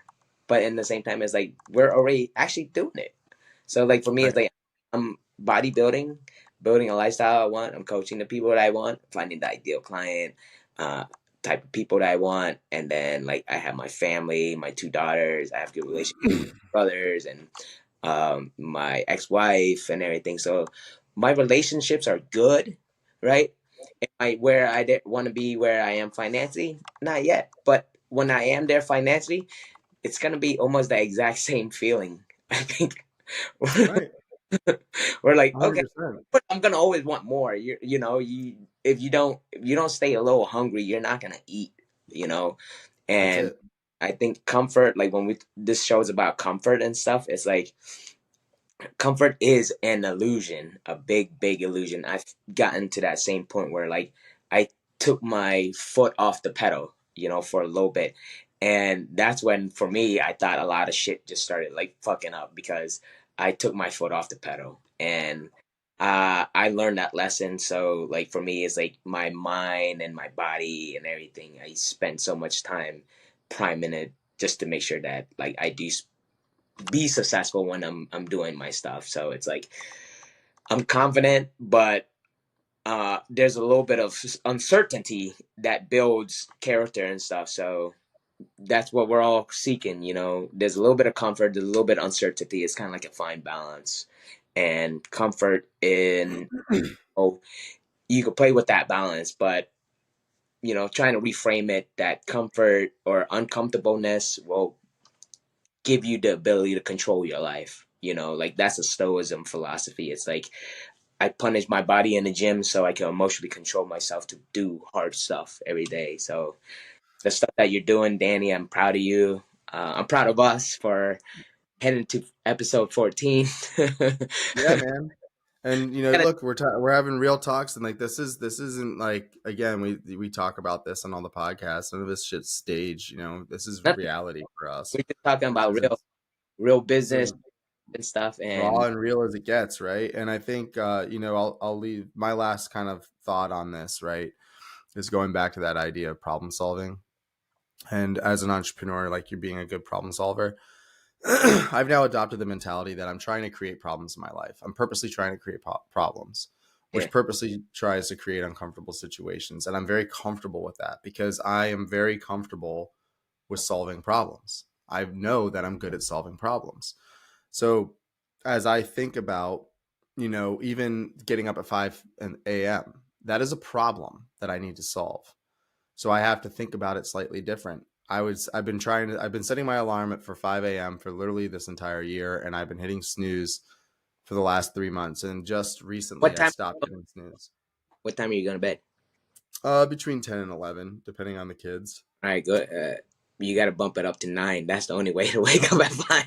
but in the same time, it's like we're already actually doing it. So, like for me, it's Right. like I'm bodybuilding, building a lifestyle I want. I'm coaching the people that I want, finding the ideal client, uh, type of people that I want, and then like I have my family, my two daughters. I have good relationships with brothers and my ex-wife and everything. So my relationships are good, right? Am I where I want to be where I am financially? Not yet, but when I am there financially, it's gonna be almost the exact same feeling. I think Right. we're like, okay, 100%. but I'm gonna always want more. You if you don't stay a little hungry, you're not gonna eat. You know, That's and it. I think comfort, like when we this show is about comfort and stuff, it's like comfort is an illusion, a big, big illusion. I've gotten to that same point where like I took my foot off the pedal, for a little bit. And that's when for me I thought a lot of shit just started like fucking up because I took my foot off the pedal. And I learned that lesson. So like for me it's like my mind and my body and everything. I spend so much time priming it just to make sure that like I do be successful when I'm doing my stuff. So it's like I'm confident, but there's a little bit of uncertainty that builds character and stuff. So that's what we're all seeking. There's a little bit of comfort, there's a little bit of uncertainty. It's kind of like a fine balance, and comfort in oh, you could play with that balance, but trying to reframe it that comfort or uncomfortableness will give you the ability to control your life. Like that's a stoicism philosophy. It's like I punish my body in the gym so I can emotionally control myself to do hard stuff every day. So the stuff that you're doing, Danny, I'm proud of you. I'm proud of us for heading to episode 14. Yeah, man. And look, we're having real talks, and like this isn't like, again, we talk about this on all the podcasts. None of this shit's staged. This is Nothing. reality for us. We're just talking This about is real this is business and stuff. raw And and real as it gets, right? And I think I'll leave my last kind of thought on this, right? Is going back to that idea of problem solving. And as an entrepreneur, like, you're being a good problem solver. I've now adopted the mentality that I'm trying to create problems in my life. I'm purposely trying to create problems, yeah, which purposely tries to create uncomfortable situations. And I'm very comfortable with that because I am very comfortable with solving problems. I know that I'm good at solving problems. So as I think about, even getting up at 5 a.m., that is a problem that I need to solve. So I have to think about it slightly different. I've been setting my alarm for 5 a.m. for literally this entire year, and I've been hitting snooze for the last 3 months. And just what recently I time? stopped hitting snooze. What time are you going to bed? Between 10 and 11, depending on the kids. All right, good. You got to bump it up to 9. That's the only way to wake up at 5.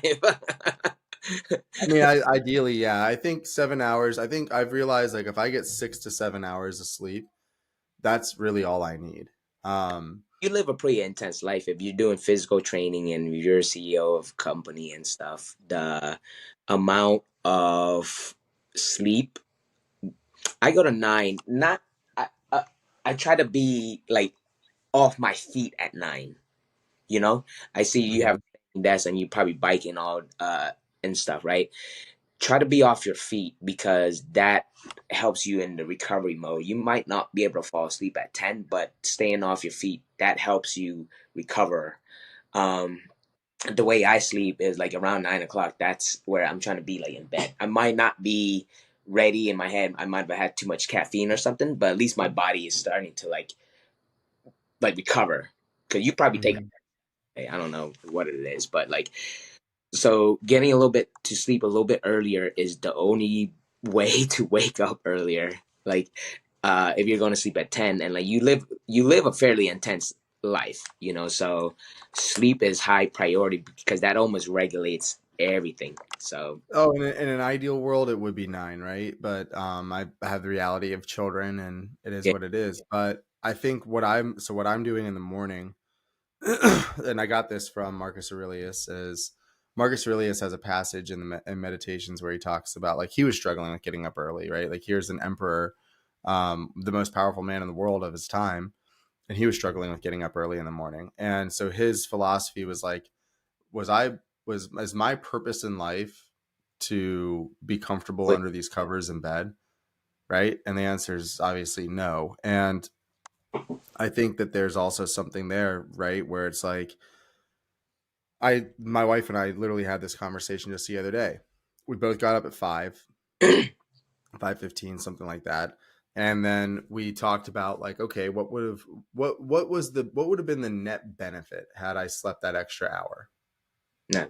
I mean, ideally, yeah. I think 7 hours. I think I've realized, like, if I get 6 to 7 hours of sleep, that's really all I need. Um, You live a pretty intense life if you're doing physical training and you're a CEO of company and stuff. The amount of sleep, I go to 9. Not I, I try to be like off my feet at 9. You know, I see you have mhm, that's and you probably biking all and stuff, right? Try to be off your feet because that helps you in the recovery mode. You might not be able to fall asleep at 10, but staying off your feet, that helps you recover. Um, the way I sleep is like around 9 o'clock. That's where I'm trying to be, like in bed. I might not be ready in my head. I might have had too much caffeine or something, but at least my body is starting to like recover. Cause you probably take, mhm. I don't know what it is, but like, so getting a little bit to sleep a little bit earlier is the only way to wake up earlier. Like, if you're going to sleep at 10 and like you live a fairly intense life, so sleep is high priority because that almost regulates everything. So Oh, in an ideal world, it would be 9, right? But I have the reality of children, and it is yeah, what it is. But I think what I'm doing in the morning, and I got this from Marcus Aurelius, is Marcus Aurelius has a passage in Meditations where he talks about, like, he was struggling with getting up early, right? Like, here's an emperor, the most powerful man in the world of his time, and he was struggling with getting up early in the morning. And so his philosophy was like, was I was is my purpose in life to be comfortable but under these covers in bed, right? And the answer is obviously no. And I think that there's also something there, right, where it's like, my wife and I literally had this conversation just the other day. We both got up at 5:15, something like that. And then we talked about, like, okay, what would have been the net benefit had I slept that extra hour? no.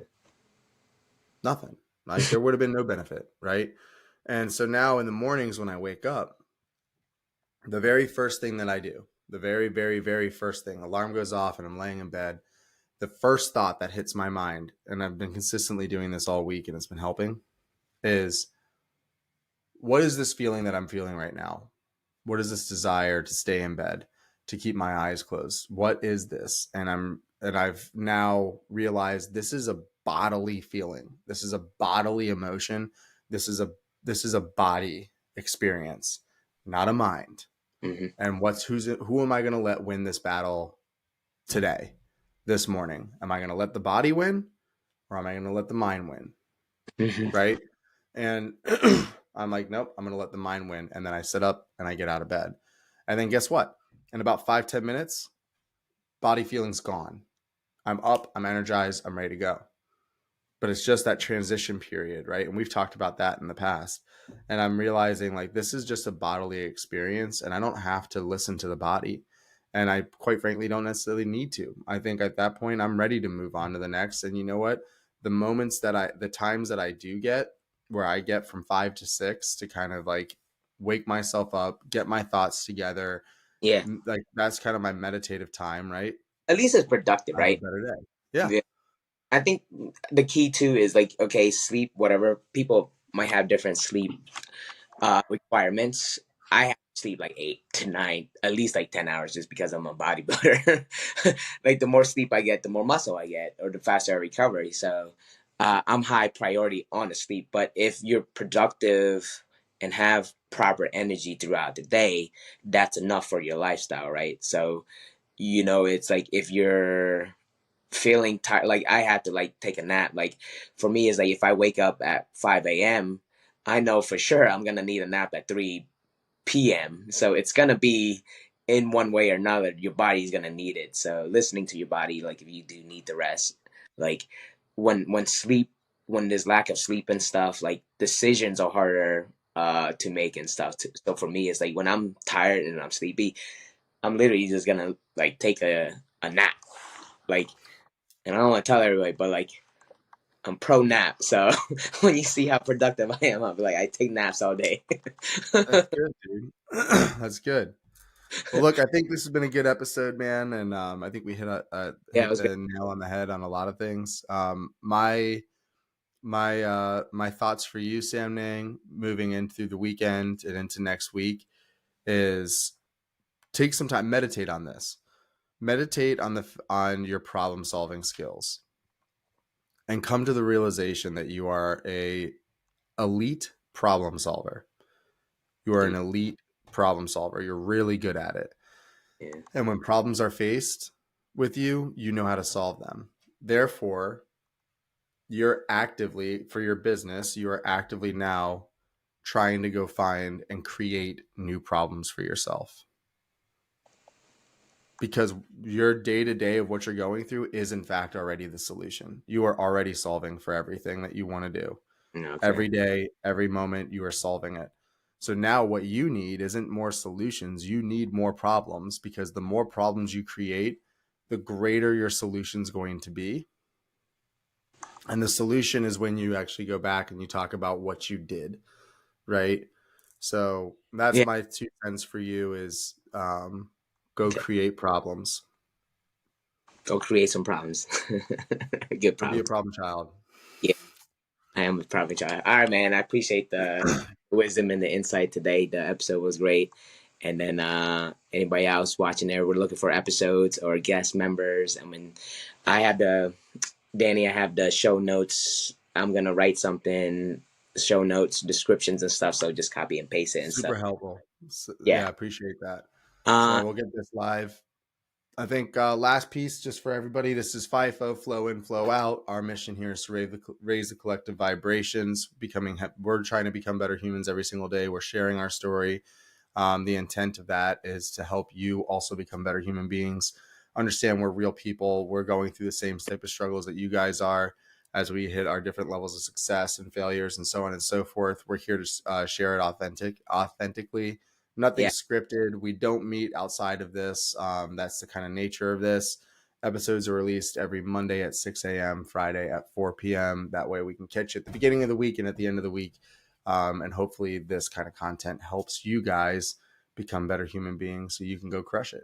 Nothing. Like, there would have been no benefit, right? And so now in the mornings when I wake up, the very first thing that I do, the very, very, very first thing, alarm goes off and I'm laying in bed. The first thought that hits my mind, and I've been consistently doing this all week and it's been helping, is, what is this feeling that I'm feeling right now? What is this desire to stay in bed, to keep my eyes closed? What is this? And I've now realized this is a bodily feeling. This is a bodily emotion. This is a body experience, not a mind. Hmm. And who am I going to let win this battle today, this morning? Am I going to let the body win, or am I going to let the mind win? Hmm. Right? And I'm like, nope, I'm going to let the mind win. And then I sit up and I get out of bed. And then guess what? In about 5-10 minutes, body feeling's gone. I'm up, I'm energized, I'm ready to go. But it's just that transition period, right? And we've talked about that in the past. And I'm realizing, like, this is just a bodily experience, and I don't have to listen to the body. And I, quite frankly, don't necessarily need to. I think at that point, I'm ready to move on to the next. And you know what? The times that I do get, where I get from 5 to 6 to kind of like wake myself up, get my thoughts together, Yeah, like, that's kind of my meditative time, right? at least it's productive, I have a right? better day. Yeah. Yeah. I think the key too is like, okay, sleep, whatever. People might have different sleep requirements, I have to sleep like 8 to 9, at least like 10 hours, just because I'm a bodybuilder. Like the more sleep I get, the more muscle I get, or the faster I recover. So I'm high priority on the sleep. But if you're productive and have proper energy throughout the day, that's enough for your lifestyle, right? So it's like if you're feeling tired, like I had to like take a nap. Like for me, is like if I wake up at 5 a.m., I know for sure I'm gonna need a nap at 3 p.m. So it's gonna be in one way or another. Your body's gonna need it. So listening to your body, like if you do need the rest, like when sleep, when there's lack of sleep and stuff, like decisions are harder to make and stuff. So for me, it's like when I'm tired and I'm sleepy, I'm literally just gonna like take a nap. Like, and I don't want to tell everybody, but like I'm pro nap. So when you see how productive I am, I'll be like, I take naps all day. That's good, dude. That's good. Well, look, I think this has been a good episode, man, and I think we Yeah, it hit was good. the nail on the head on a lot of things. My thoughts for you, Sam Nang, moving in through the weekend and into next week is take some time, meditate on this, meditate on on your problem solving skills, and come to the realization that you are a elite problem solver. You are an elite problem solver. You're really good at it. Yeah, And when problems are faced with you, you know how to solve them. Therefore, you're actively, for your business, you are actively now trying to go find and create new problems for yourself. Because your day to day of what you're going through is, in fact, already the solution. You are already solving for everything that you want to do. okay. Every day, every moment, you are solving it. So now what you need isn't more solutions. You need more problems, because the more problems you create, the greater your solution's going to be. And the solution is when you actually go back and you talk about what you did, right? So that's Yeah, my 2 cents for you is go create problems. go create some problems. Good Go be a problems. problem child. Yeah, I am a problem child. All right, man. I appreciate the wisdom and the insight today. The episode was great. And then anybody else watching there, we're looking for episodes or guest members. I mean, I have the Danny. I have the show notes. I'm gonna write something, show notes, descriptions and stuff. So just copy and paste it and stuff. Super helpful. So, Yeah. yeah, appreciate that. Uh, So we'll get this live. I think last piece just for everybody. This is FIFO, flow in, flow out. Our mission here is to raise the collective vibrations. We're trying to become better humans every single day. We're sharing our story. The intent of that is to help you also become better human beings. Understand we're real people. We're going through the same type of struggles that you guys are as we hit our different levels of success and failures and so on and so forth. We're here to share it authentically. Nothing yeah, scripted. We don't meet outside of this. That's the kind of nature of this. Episodes are released every Monday at 6 a.m., Friday at 4 p.m. That way we can catch you at the beginning of the week and at the end of the week. And hopefully this kind of content helps you guys become better human beings so you can go crush it.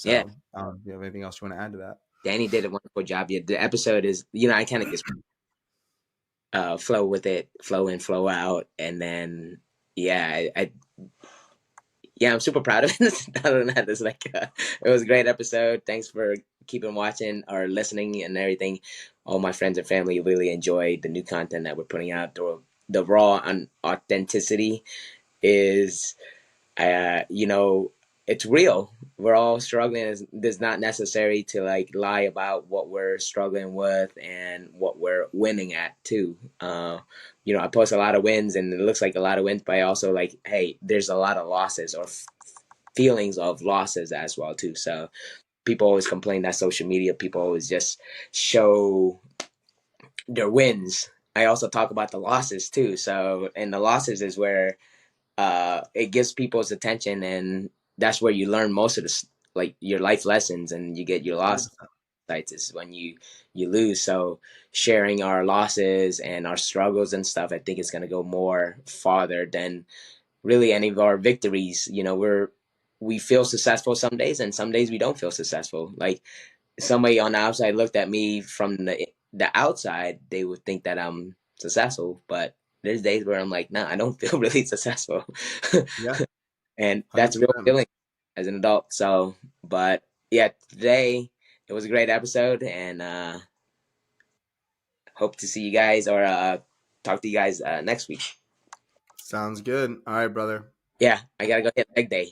yeah. So do you have anything else you want to add to that? Danny did a wonderful job. Yeah, the episode is, I kind of just flow with it, flow in, flow out, and then yeah, yeah, I'm super proud of it. Other than that, it's like it was a great episode. Thanks for keeping watching or listening and everything. All my friends and family really enjoyed the new content that we're putting out. The raw and authenticity is it's real. We're all struggling. It's not necessary to like lie about what we're struggling with and what we're winning at too. I post a lot of wins and it looks like a lot of wins, but I also like, hey, there's a lot of losses or feelings of losses as well too. So people always complain that social media people always just show their wins. I also talk about the losses too. So, and the losses is where it gives people's attention, and that's where you learn most of the like your life lessons, and you get your lost 100%. insights is when you lose. So sharing our losses and our struggles and stuff, I think it's going to go more farther than really any of our victories. We feel successful some days, and some days we don't feel successful. Like somebody on the outside looked at me from the outside, they would think that I'm successful, but there's days where I'm like, nah, I don't feel really successful. Yeah, And that's a real 100%. feeling as an adult. So, but yeah, today it was a great episode, and hope to see you guys or talk to you guys next week. Sounds good. All right, brother. Yeah, I gotta go hit leg day.